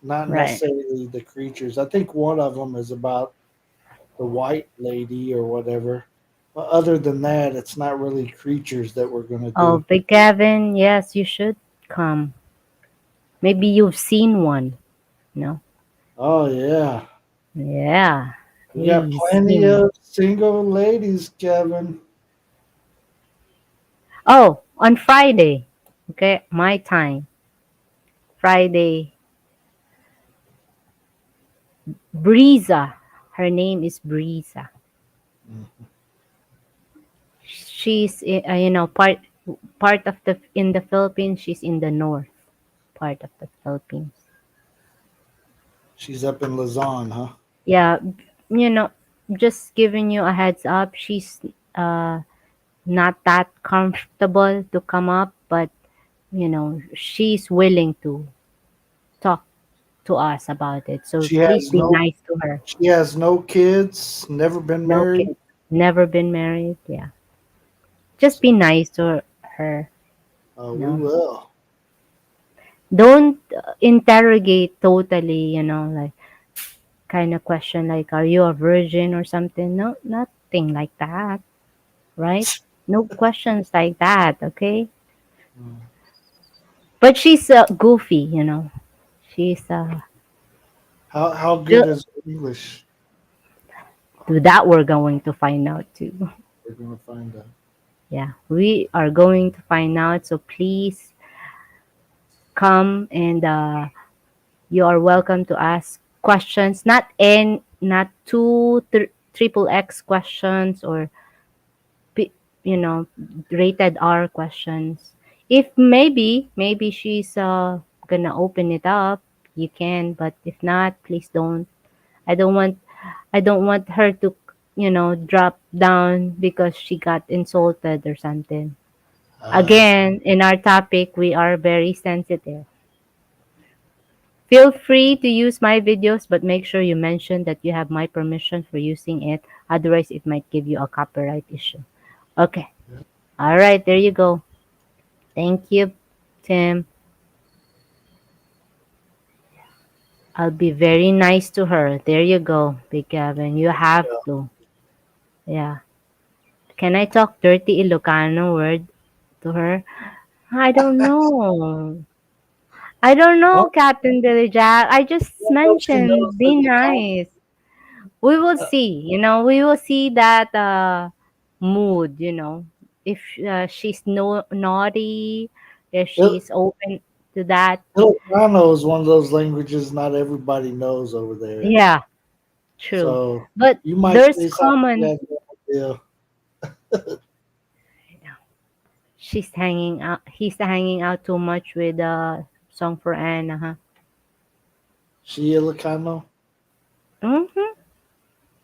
not Right. necessarily the creatures. I think one of them is about the white lady or whatever. But other than that, it's not really creatures that we're gonna Oh, do. Big Kevin, yes, you should come. Maybe you've seen one, no? Oh yeah, Yeah. we Hey, got you plenty seen. of single ladies, Kevin. Oh, on Friday. Okay, my time. Friday. Breeza. Her name is Breeza. Mm. She's part of the in the Philippines. She's in the north part of the Philippines. She's up in Luzon, huh? Yeah, you know, just giving you a heads up. She's uh not that comfortable to come up, but she's willing to talk to us about it. So She please has be no nice to her. she has no kids, never been No married. kids, never been married. Yeah, just be So nice to her. You we know, will. don't interrogate totally. Like kind of question like, "Are you a virgin or something?" No, nothing like that. Right? No questions like that. Okay. Mm. But she's goofy. She's How good ju- is English? that we're going to find out too. We're gonna find out. Yeah, we are going to find out. So please come and you are welcome to ask questions. Not two triple X questions or P- you know rated R questions. If maybe she's gonna open it up, you can. But if not, please don't. I don't want I don't want her to drop down because she got insulted or something. Uh, Again, in our topic, we are very sensitive. Feel free to use my videos, but make sure you mention that you have my permission for using it. Otherwise, it might give you a copyright issue. Okay. All right. There you go. Thank you, Tim. I'll be very nice to her. There you go, Big Gavin. You have to. Yeah. Can I talk dirty Ilocano word to her? I don't know. I don't know, well, Captain Billy Jack. I just hope she knows mentioned that be you call. nice. We will Uh, see. We will see that mood. If she's naughty, if Il- she's open to that. Ilocano is one of those languages not everybody knows over there. Yeah, true. So But you might there's say something you common. have no idea. She's hanging out. He's hanging out too much with song for Anna. Huh? She Ilocano? Mm-hmm.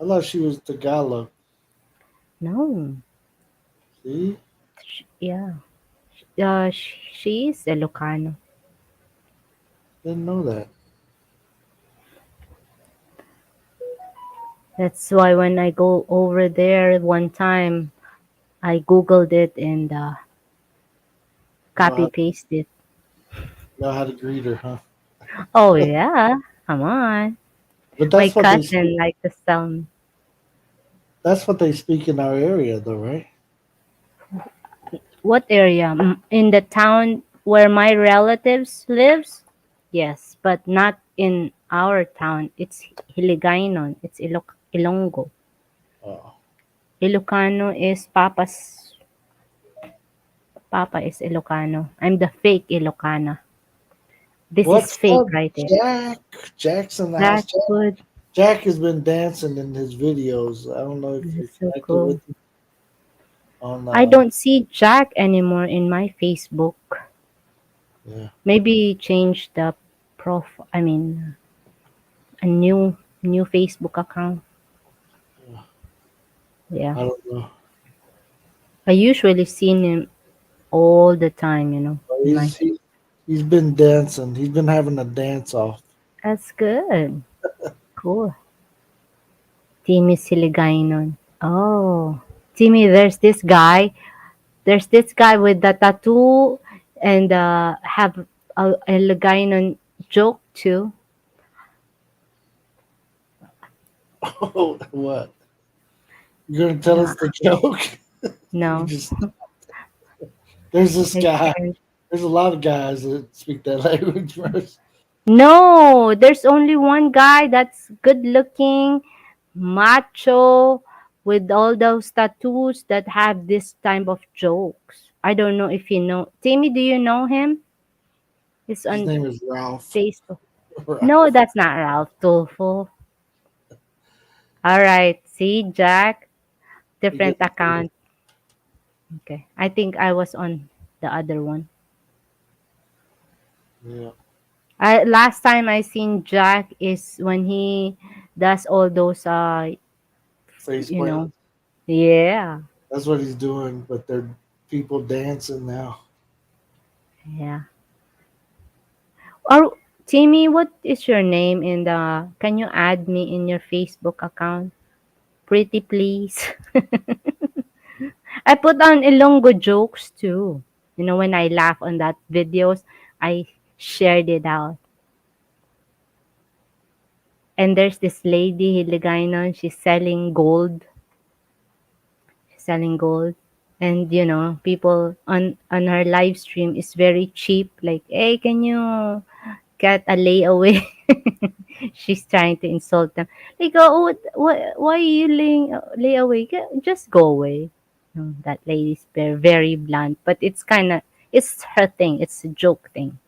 I thought she was Tagalog. No. See? Yeah. She is Ilocano. Didn't know that. That's why when I go over there one time, I googled it and Know copy how, paste it. know how to greet her, huh? Oh yeah, come on. But My that's what they speak. cousin like to tell me. That's what they speak in our area, though, right? What area? In the town where my relatives lives? Yes, but not in our town. It's Hiligaynon. It's Ilonggo. Oh. Ilocano is Papa is Ilocano. I'm the fake Ilocana. This is What's fake up, right there. Jack? Jack's in the house. That's good. Jack has been dancing in his videos. I don't know if you're That's so connected with cool. him on. I don't see Jack anymore in my Facebook. Yeah, Maybe change the I mean, a new Facebook account. yeah. Yeah. I don't know. I usually seen him all the time, But in my he's been dancing. He's been having a dance off. That's good. Cool. Timmy Siligainon. Oh. Timmy, there's this guy with the tattoo and have a Ligainon joke too. Oh, what? You're gonna tell No, us the joke? You no. just there's this I guy. can't. There's a lot of guys that speak that language. First. No, there's only one guy that's good looking, macho, with all those tattoos that have this type of jokes. I don't know if you know. Timmy, do you know him? He's His on name is Ralph. Facebook. No, Ralph. that's not Ralph Tulfo. All right. See, Jack, You different get the account. Okay. I think I was on the other one. yeah. I last time I seen Jack is when he does all those Face you plant. know. Yeah. That's what he's doing, but they're people dancing now. Yeah. Or Timmy, what is your name in the can you add me in your Facebook account? Pretty please. I put on Ilonggo jokes too. You know, when I laugh on that videos, I shared it out. And there's this lady, Hiligaynon, she's selling gold. She's selling gold. And you know, people on her live stream is very cheap. Like, hey, can you get a layaway? She's trying to insult them. Like, oh, what, why are you lay away? Just go away. That lady's very, very blunt, but it's her thing. It's a joke thing.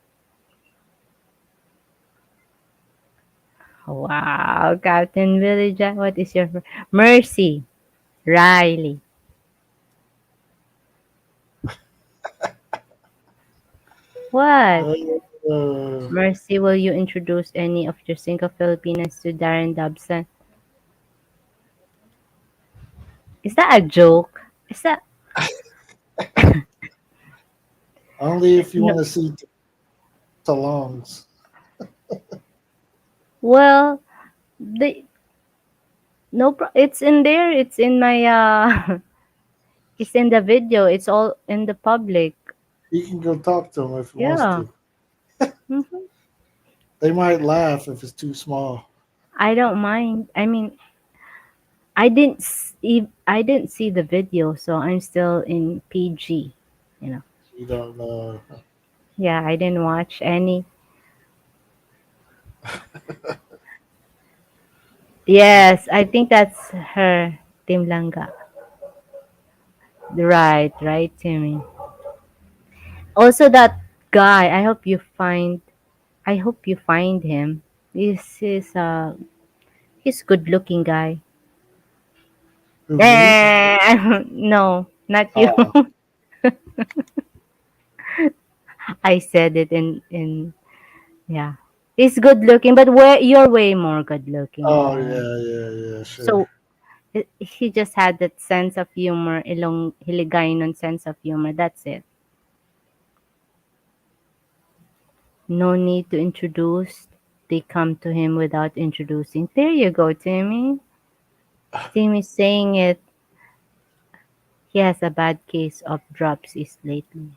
Wow, Captain Villager, what is your Mercy Riley? What? Uh, Mercy, will you introduce any of your single Filipinas to Darren Dobson? Is that a joke? Is that only if you no? want to see talongs. Well, the no, it's in there. It's in my it's in the video. It's all in the public. You can go talk to him if he wants Yeah. to. hmm They might laugh if it's too small. I don't mind. I mean, I didn't see the video, so I'm still in PG. You know. You don't know. Yeah, I didn't watch any. Yes, I think that's her, Tim Langa. Right, right, Timmy. Also, that guy. I hope you find him. He's good looking guy. Who, me? No, not you. Oh, I said it in yeah. He's good looking, but you're way more good looking oh than. yeah, sure. So he just had that sense of humor, ilong Hiligaynon sense of humor. That's it. No need to introduce. They come to him without introducing. There you go, Timmy. Timmy's saying it. He has a bad case of dropsies lately.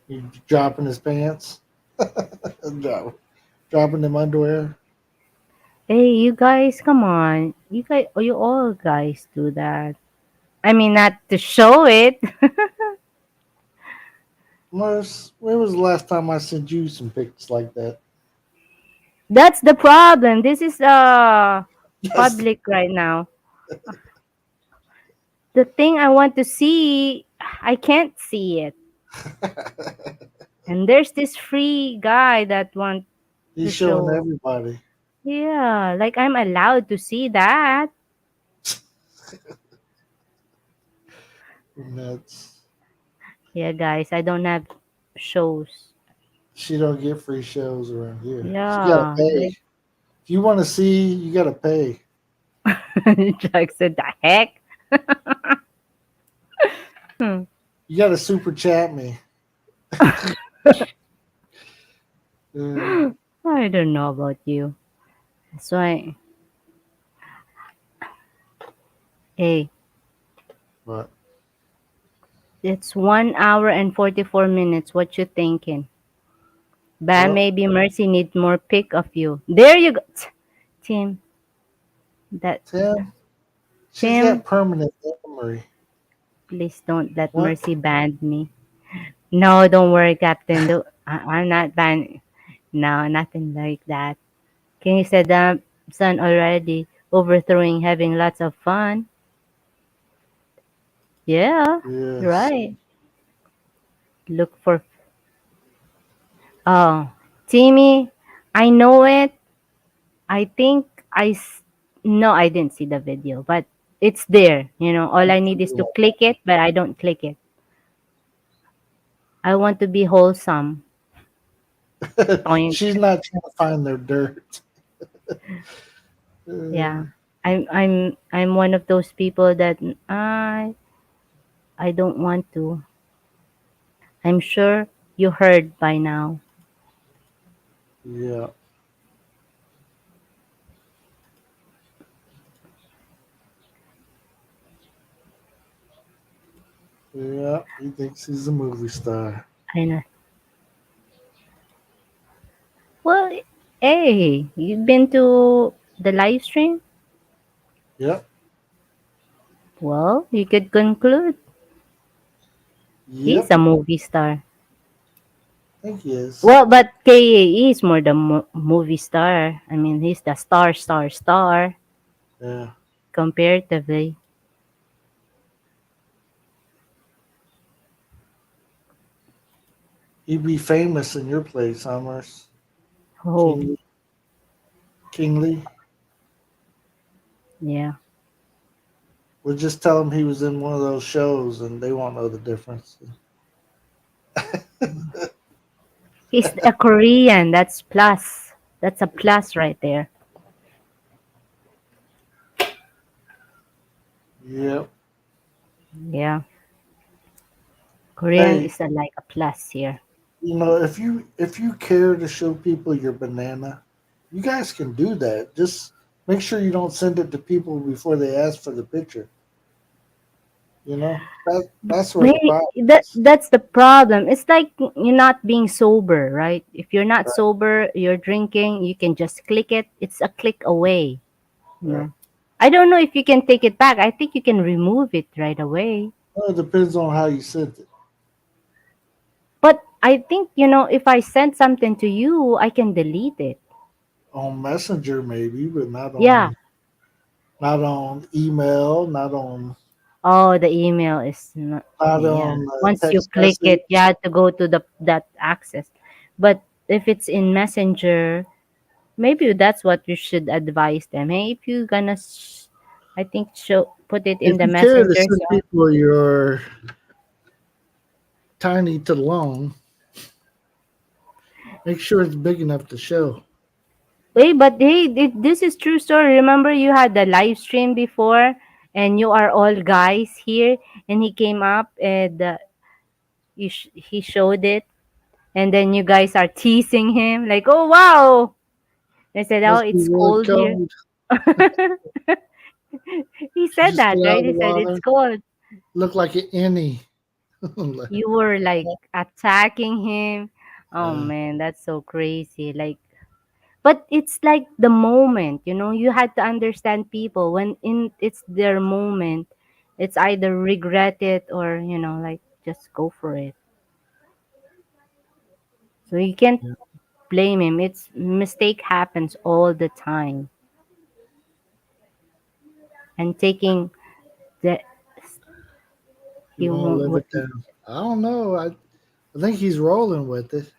You dropping his pants, Drop, dropping them underwear. Hey, you guys, come on. You all guys do that. I mean, not to show it. Mars, when was the last time I sent you some pics like that? That's the problem. This is Yes. public right now. The thing I want to see, I can't see it. And there's this free guy that want He's to showing show. everybody. Yeah, like I'm allowed to see that. Nuts. Yeah, guys, I don't have shows. She don't get free shows around here. She gotta Yeah, pay. like If you want to see, you gotta pay. Jack said, the heck? Hmm. You gotta super chat me. Uh, I don't know about you. So hey, but it's 1 hour and 44 minutes. What you thinking? Bam, well, maybe Mercy need more pick of you. There you go, Tim. That Tim, she's Tim, got permanent memory. please don't let What? Mercy ban me. No, don't worry, Captain. I'm not ban. No, nothing like that. Can you said that son already overthrowing, having lots of fun? Yeah, Yes. right. Look for oh, Timmy. I know it. I think no, I didn't see the video, but it's there. All I need is to click it, but I don't click it. I want to be wholesome. Point. She's not trying to find their dirt. Yeah. Uh, I'm one of those people that I don't want to. I'm sure you heard by now. yeah, yeah. He thinks he's a movie star. I know. Well, hey, you've been to the live stream? Yep, Well, you could conclude he's yep. a movie star. I think he is. Well, but KAE is more the movie star. I mean, he's the star Yeah, comparatively. he'd be famous in your place, Summers. Oh, King Kingly. yeah. We'll just tell him he was in one of those shows, and they won't know the difference. He's a Korean. That's plus. That's a plus right there. Yep. Yeah. Korean Hey, is like a plus here. if you care to show people your banana, you guys can do that. Just make sure you don't send it to people before they ask for the picture. That's where the Maybe problem is. that's the problem. It's like you're not being sober, right? If you're not Right, sober, you're drinking, you can just click it. It's a click away, you right. know. I don't know if you can take it back. I think you can remove it right away. Well, it depends on how you sent it. But I think, if I send something to you, I can delete it. On Messenger, maybe, but Yeah. not on email, not on Oh, the email is not, not yeah. on Once you text click message. it, you have to go to that access. But if it's in Messenger, maybe that's what you should advise them. Hey, if you gonna, I think put it in If the you care to messenger. send So people your tiny to long, make sure it's big enough to show. hey, but hey, this is true story. Remember, you had the live stream before, and you are all guys here, and he came up and he showed it, and then you guys are teasing him like, oh wow. I said, oh, Must be it's really cold here. cold. He You said just that, get out right? of the He said water, it's cold. look like an innie. You were like attacking him. Oh Yeah, man, that's so crazy. Like, but it's like the moment, you had to understand people when it's their moment. It's either regret it or, like just go for it. So you can't yeah. blame him. It's mistake happens all the time. And taking the You he want to won't live it wouldn't. down. I don't know. I think he's rolling with it.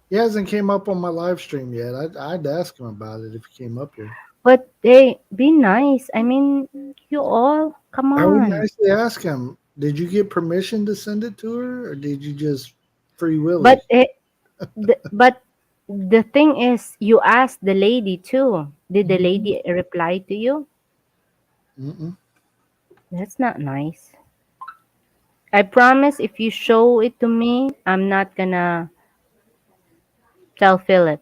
He hasn't came up on my live stream yet. I'd ask him about it if he came up here. But hey, be nice. I mean, you all come I would on. nicely ask him, did you get permission to send it to her, or did you just free But willy? the thing is, you asked the lady too. Did the Mhm. lady reply to you? Mm-mm. That's not nice. I promise if you show it to me, I'm not gonna tell Philip.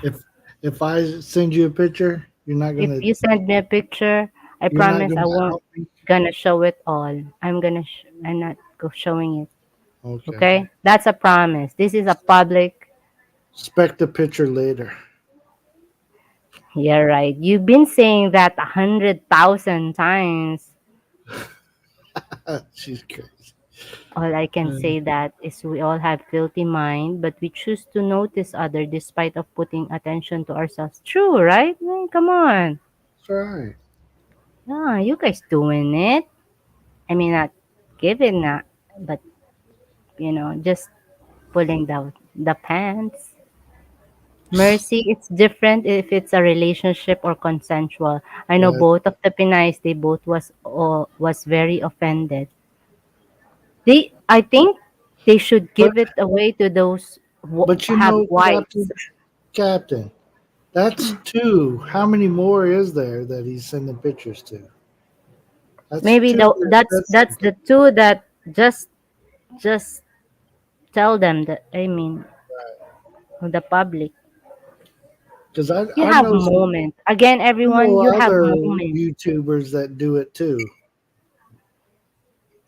If if I send you a picture, If you send me a picture, I you're not promise I gonna won't help me. gonna show it all. I'm not go showing it. Okay. Okay? That's a promise. This is a public. Expect the picture later. Yeah, right. You've been saying that 100,000 times. She's crazy. All I can Mm, say that is we all have filthy mind, but we choose to notice other despite of putting attention to ourselves. True, right? Come on. That's right. Yeah, you guys doing it. I mean, not given that, but just pulling the pants. Mercy, it's different if it's a relationship or consensual. I know Yeah, both of the Pinays, they both was very offended. I think they should but give it away to those who but have Captain, wives. Captain, that's two. How many more is there that he's sending pictures to? That's Maybe two. that's the two that just tell them that, I mean, the public. Because You I have know some moment. Again, I everyone, know you have other moment. YouTubers that do it too.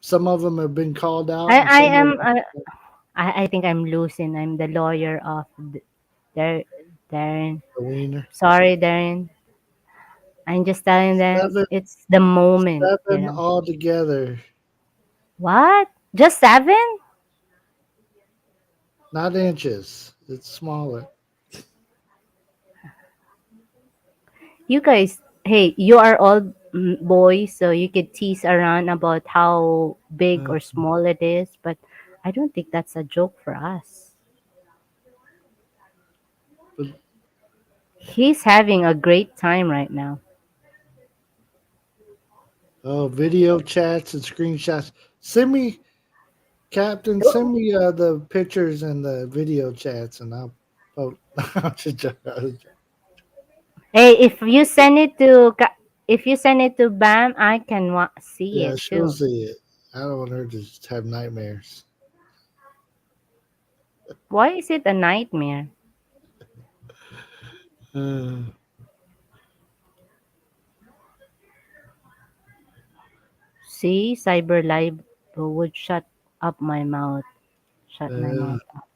Some of them have been called out, I and I some of am them I think I'm losing. I'm the lawyer of Darren. the wiener. Sorry, Darren. I'm just telling them Seven, it's the moment, seven altogether. What? Just seven? Not inches. It's smaller. You guys, hey, you are all boys, so you could tease around about how big Uh, or small it is, but I don't think that's a joke for us. but He's having a great time right now. oh, video chats and screenshots. Send me, Captain. Send me the pictures and the video chats, and I'll. Oh, Hey, if you send it to Bam, I can see yeah, it she'll too. see it. I don't want her to just have nightmares. Why is it a nightmare? Uh, See, Cyber Live would shut up my mouth. Shut my uh, mouth up.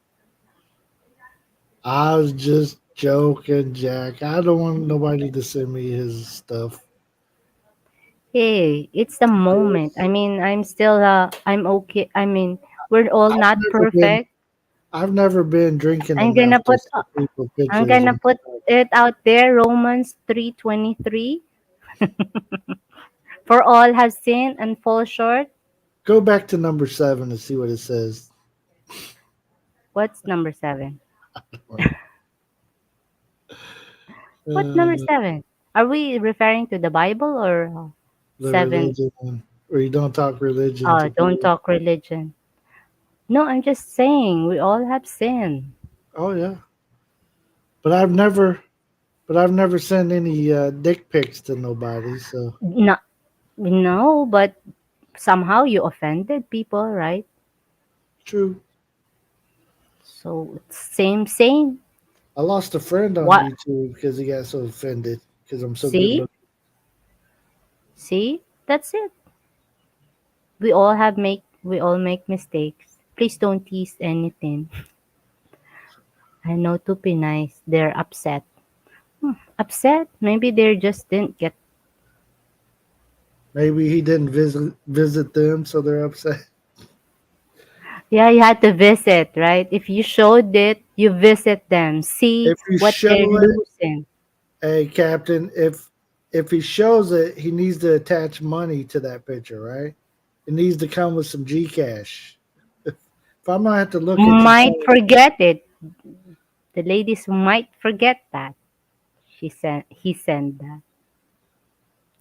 I was just joking, Jack. I don't want nobody to send me his stuff. Hey, it's the moment. I mean, I'm okay. I mean, we're all I've not never been. perfect. I've never been drinking I'm enough gonna to put send people I'm pictures gonna and put stuff. it out there. Romans 3:23. For all have sinned and fall short. Go back to number 7 and see what it says. What's number 7? What's number Uh, 7? Are we referring to the Bible or the 7? religion one, or you don't talk religion to Oh, don't people. talk religion. No, I'm just saying we all have sin. Oh yeah, but I've never sent any dick pics to nobody. So No, no, but somehow you offended people, right? true. So it's same. I lost a friend on What? YouTube because he got so offended because I'm so good See? looking. See? That's it. We all make mistakes. Please don't tease anything. I know to be nice. They're upset. Upset? Maybe they just didn't get. Maybe he didn't visit them, so they're upset. Yeah, you had to visit, right? If you showed it, you visit them. See If you what they're show it, losing. hey Captain, if he shows it, he needs to attach money to that picture, right? It needs to come with some Gcash. If I'm gonna have to look at your Might forget it. The ladies might forget that. He sent that.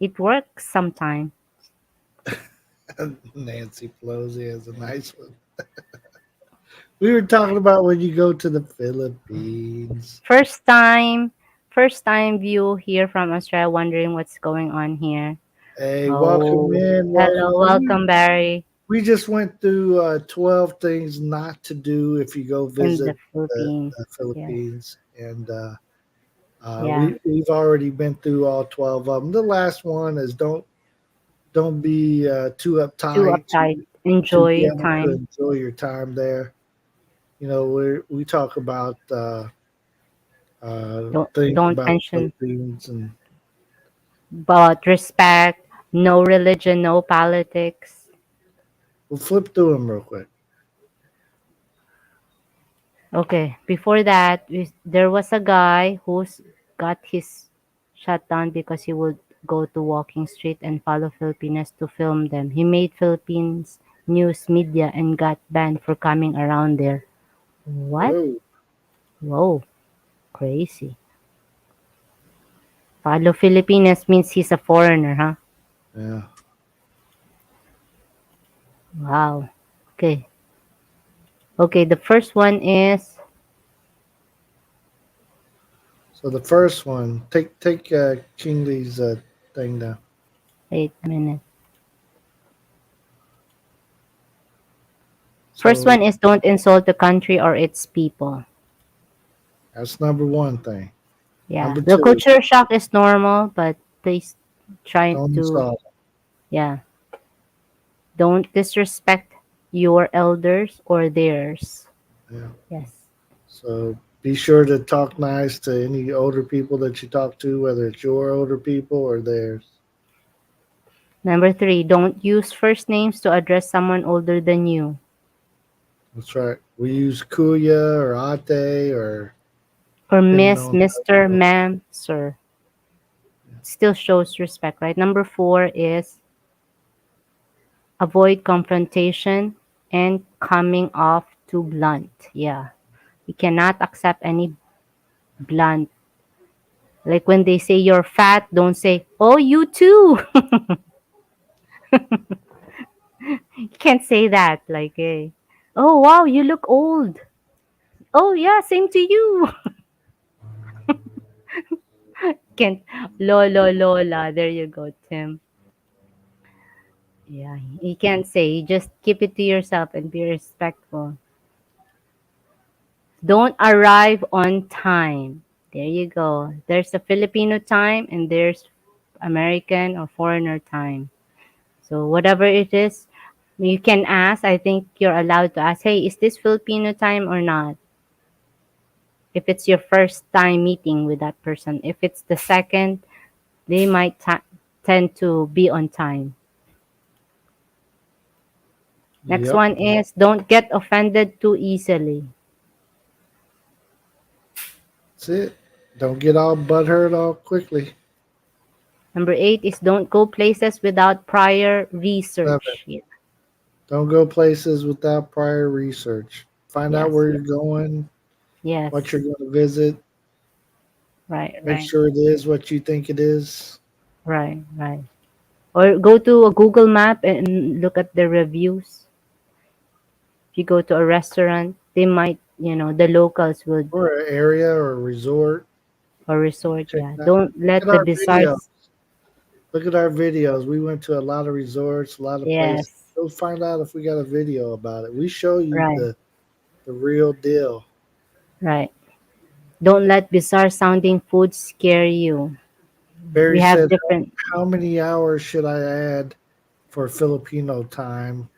It works sometimes. Nancy Pelosi has a nice one. We were talking about when you go to the Philippines. First time, first time view here from Australia, wondering what's going on here. Hey, welcome Oh, in, welcome hello, in. welcome, Barry, We just went through 12 things not to do if you go in visit the Philippines. the Yes, Philippines, and yeah, we've already been through all 12 of them. The last one is don't be too too uptight uptight. to be Enjoy able to time. enjoy your time there. You know, we talk about things Don't about the mention, Philippines, and but respect. No religion, no politics. we'll flip through them real quick. Okay, before that, there was a guy who's got his shut down because he would go to walking street and follow Filipinas to film them. He made Philippines news media and got banned for coming around there. What? Whoa. Whoa, crazy. Follow Filipinas means he's a foreigner, huh? Yeah. Wow. Okay. Okay, the first one is So the first one, take King Lee's thing down. wait a minute. First So one is don't insult the country or its people. that's number one thing. Yeah. Number The two, culture shock is normal, but please try don't to insult. yeah. Don't disrespect your elders or theirs. Yeah. Yes. So be sure to talk nice to any older people that you talk to, whether it's your older people or theirs. Number three, don't use first names to address someone older than you. That's right. We use kuya or ate or Or depending miss, on how Mr., you know. ma'am, sir. Still shows respect, right? Number four is avoid confrontation and coming off too blunt. Yeah. We cannot accept any blunt. Like when they say you're fat, don't say, oh, you too. You can't say that. Like, hey, oh, wow, you look old. Oh, yeah, same to you. Can't, lolo, lola. There you go, Tim. Yeah, you can't say. You just keep it to yourself and be respectful. Don't arrive on time. There you go. There's a Filipino time and there's American or foreigner time. So whatever it is, you can ask. I think you're allowed to ask, hey, is this Filipino time or not? If it's your first time meeting with that person. If it's the second, they might tend to be on time. Next Yep. one is don't get offended too easily. That's it. Don't get all butthurt all quickly. Number eight is don't go places without prior Seven. research. Yeah. Don't go places without prior research. Find out Yes, where yes, you're going, what yes. you're going to visit. Right, Make right, sure it is what you think it is. right, right. Or go to a Google map and look at the reviews. If you go to a restaurant, they might, the locals would, Or an area or a resort. or resort, Check yeah. it out. Don't Look let at the our bizarre, video. Look at our videos. We went to a lot of resorts, a lot of places. yes, Go find out if we got a video about it. We show you right, the real deal. right. Don't let bizarre sounding food scare you. We Barry have said, different, how many hours should I add for Filipino time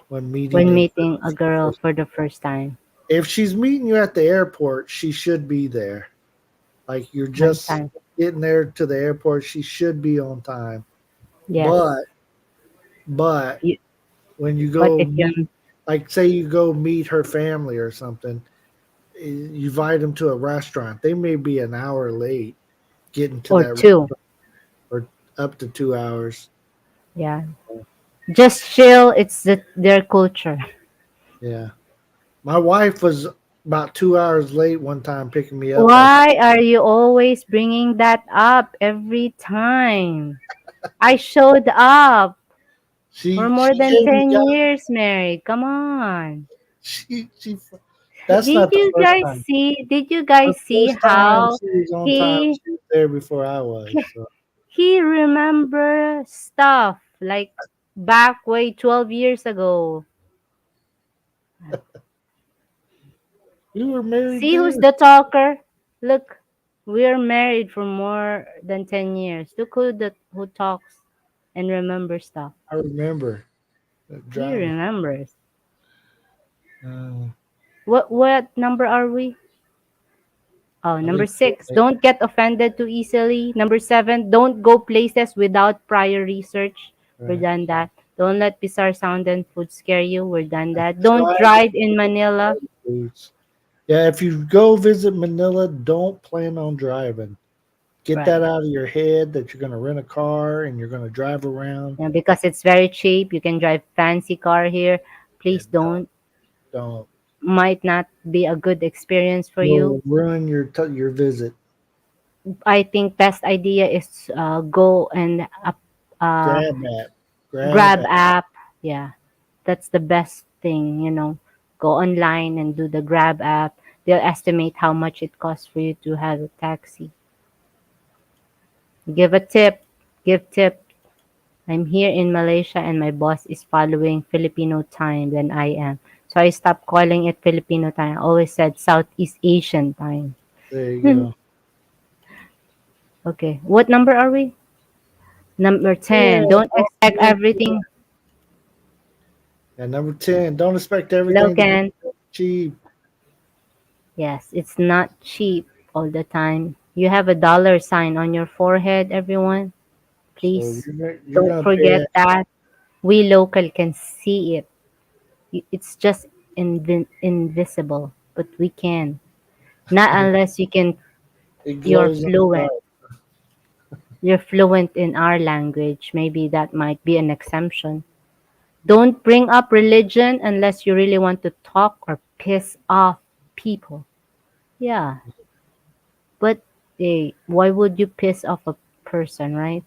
when meeting when in meeting person a for the girl first for the first time, If she's meeting you at the airport, she should be there. Like you're on just time. getting there to the airport, she should be on time. Yes. But You, when you but go if you're, meet, like say you go meet her family or something, you invite them to a restaurant. They may be an hour late getting to or that two, restaurant, or up to 2 hours. yeah. Just chill. It's their culture. Yeah. My wife was about 2 hours late one time picking me up at Why are you always bringing that up every time? I showed up. We're more she than came and 10 got years married. Come on. she that's not the first time. Did you guys The see first time how she was on time, he she was there before I was. So he remember stuff like back way 12 years ago. we were married See who's then. the talker? Look, we're married for more than 10 years. Look who talks and remembers stuff. I remember the He drama. remembers. Uh, What number are we? Oh, I number think six, don't get offended too easily. Number seven, don't go places without prior research. We're right. done that. Don't let bizarre sound and food scare you. We're done that. Don't Try drive in Manila. the foods. Yeah, if you go visit Manila, don't plan on driving. Get Right. that out of your head that you're going to rent a car and you're going to drive around. Yeah, because it's very cheap. You can drive fancy car here. Please And don't. don't. Might not be a good experience for you. You'll ruin your visit. I think best idea is go and uh, Grab app. Grab grab app. app. Yeah, that's the best thing. Go online and do the grab app. They'll estimate how much it costs for you to have a taxi. Give a tip. Give tip. I'm here in Malaysia and my boss is following Filipino time than I am. So I stopped calling it Filipino time. I always said Southeast Asian time. There you go. Okay. What number are we? Number 10. Yeah, Don't expect everything. and number 10, don't expect everything to be Logan. cheap. Yes, it's not cheap all the time. You have a dollar sign on your forehead, everyone. So Please you're don't gonna pay forget extra. that. We local can see it. It's just invisible, but we can. Not unless It you're glows in the fluent. dark. You're fluent in our language. Maybe that might be an exemption. Don't bring up religion unless you really want to talk or piss off people. Yeah, but hey, why would you piss off a person, right?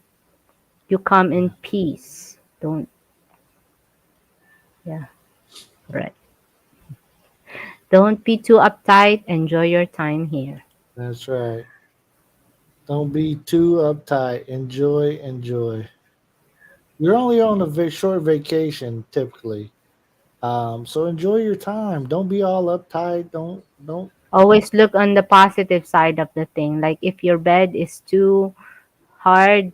You come in peace. Don't, yeah, right. Don't be too uptight. Enjoy your time here. That's right. Don't be too uptight. Enjoy, enjoy. You're only on a short vacation typically, so enjoy your time. Don't be all uptight. Don't. Always look on the positive side of the thing. Like if your bed is too hard,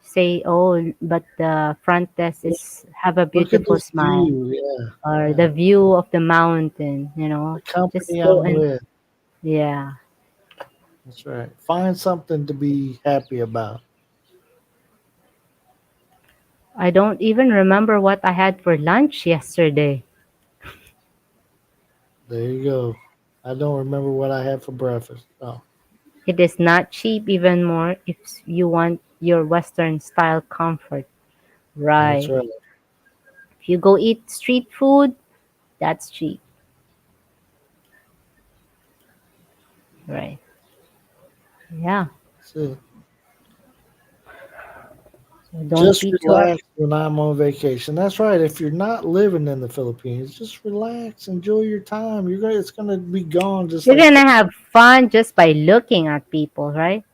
say, oh, but the front desk is have a Look at beautiful this smile, view. Yeah, or yeah. the view of the mountain. The Just company go I'm and with. yeah. That's right. Find something to be happy about. I don't even remember what I had for lunch yesterday. There you go. I don't remember what I had for breakfast. Oh, It is not cheap even more if you want your Western style comfort. that's Right. right. If you go eat street food, that's cheap. Right. Yeah. That's it. So don't Just be too up. relax when I'm on vacation. That's right. If you're not living in the Philippines, just relax, enjoy your time. It's gonna be gone just You're like gonna that. have fun just by looking at people, right?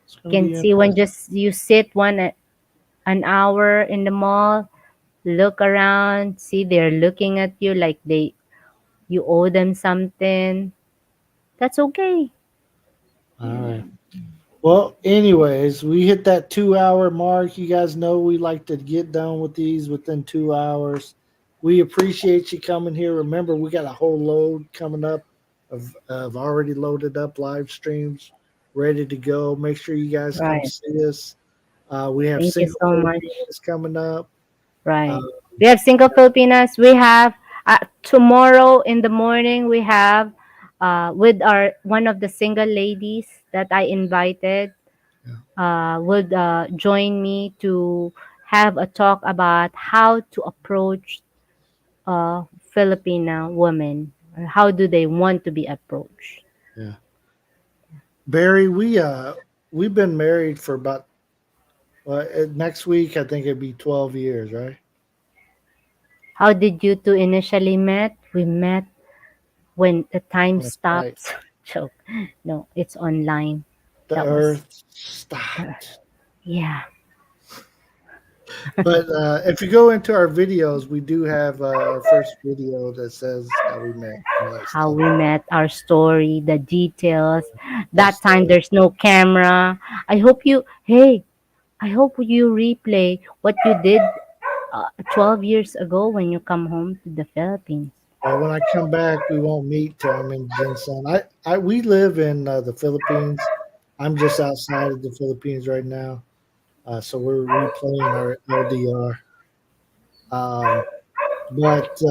It's You gonna can be see when interesting. just you sit an hour in the mall, look around, see they're looking at you like you owe them something. That's okay. All right. Well, anyways, we hit that 2 hour mark. You guys know we like to get done with these within 2 hours. We appreciate you coming here. Remember, we got a whole load coming up of already loaded up live streams ready to go. Make sure you guys come Right. see us. We have Thank you single so much. Filipinos coming up. Uh, Right. We have single Filipinas. We have tomorrow in the morning. We have with our one of the single ladies that I invited yeah, would join me to have a talk about how to approach Filipina women. Or how do they want to be approached? yeah. Barry, we've been married for about next week. I think it'd be 12 years, right? How did you two initially met? We met when the time That's right. stops. Joke. No, it's online. The That was Earth stopped. yeah. But if you go into our videos, we do have our first video that says how we met, all that How stuff. we met, our story, the details. Whole That time story. there's no camera. Hey, I hope you replay what you did 12 years ago when you come home to the Philippines. Well, when I come back, we won't meet till I'm in Jinsan. We live in the Philippines. I'm just outside of the Philippines right now, so we're replaying our LDR. But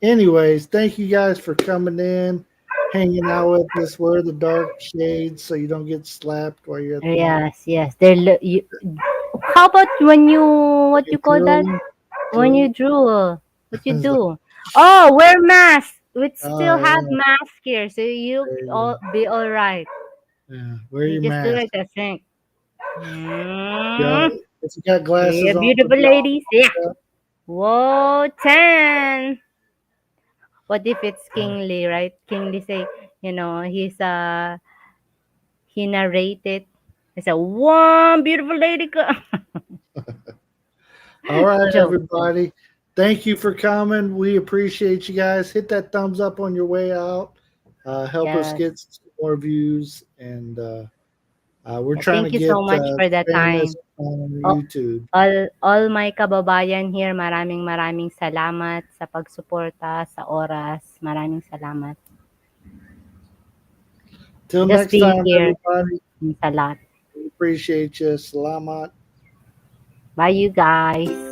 anyways, thank you guys for coming in. hanging out with us. Wear the dark shades so you don't get slapped while you're at the mall. Yes, yes. How about when you, what you call that? Drew, When you Drew. drew, what you It's like, do? Oh, wear mask. We oh still have yeah, mask here, so you there you all be all right. go. Yeah, wear You your just do mask. like a thing. Yeah, Mm. if you got Yeah, glasses on, beautiful put the ladies. Yeah. all Whoa, 10. What if it's up. Kingly, right? Kingly say, he narrated. He said, one beautiful lady. All right, Joke. everybody. Thank you for coming. We appreciate you guys. Hit that thumbs up on your way out. Help us Yes. get some more views, and we're Yeah, trying to thank you get so much for the famous time. on All, YouTube. all my kababayan here, maraming maraming salamat sa pagsuporta, sa oras. Maraming salamat. Till Just next being time, here. everybody. Means a lot. We appreciate you. Salamat. Bye, you guys.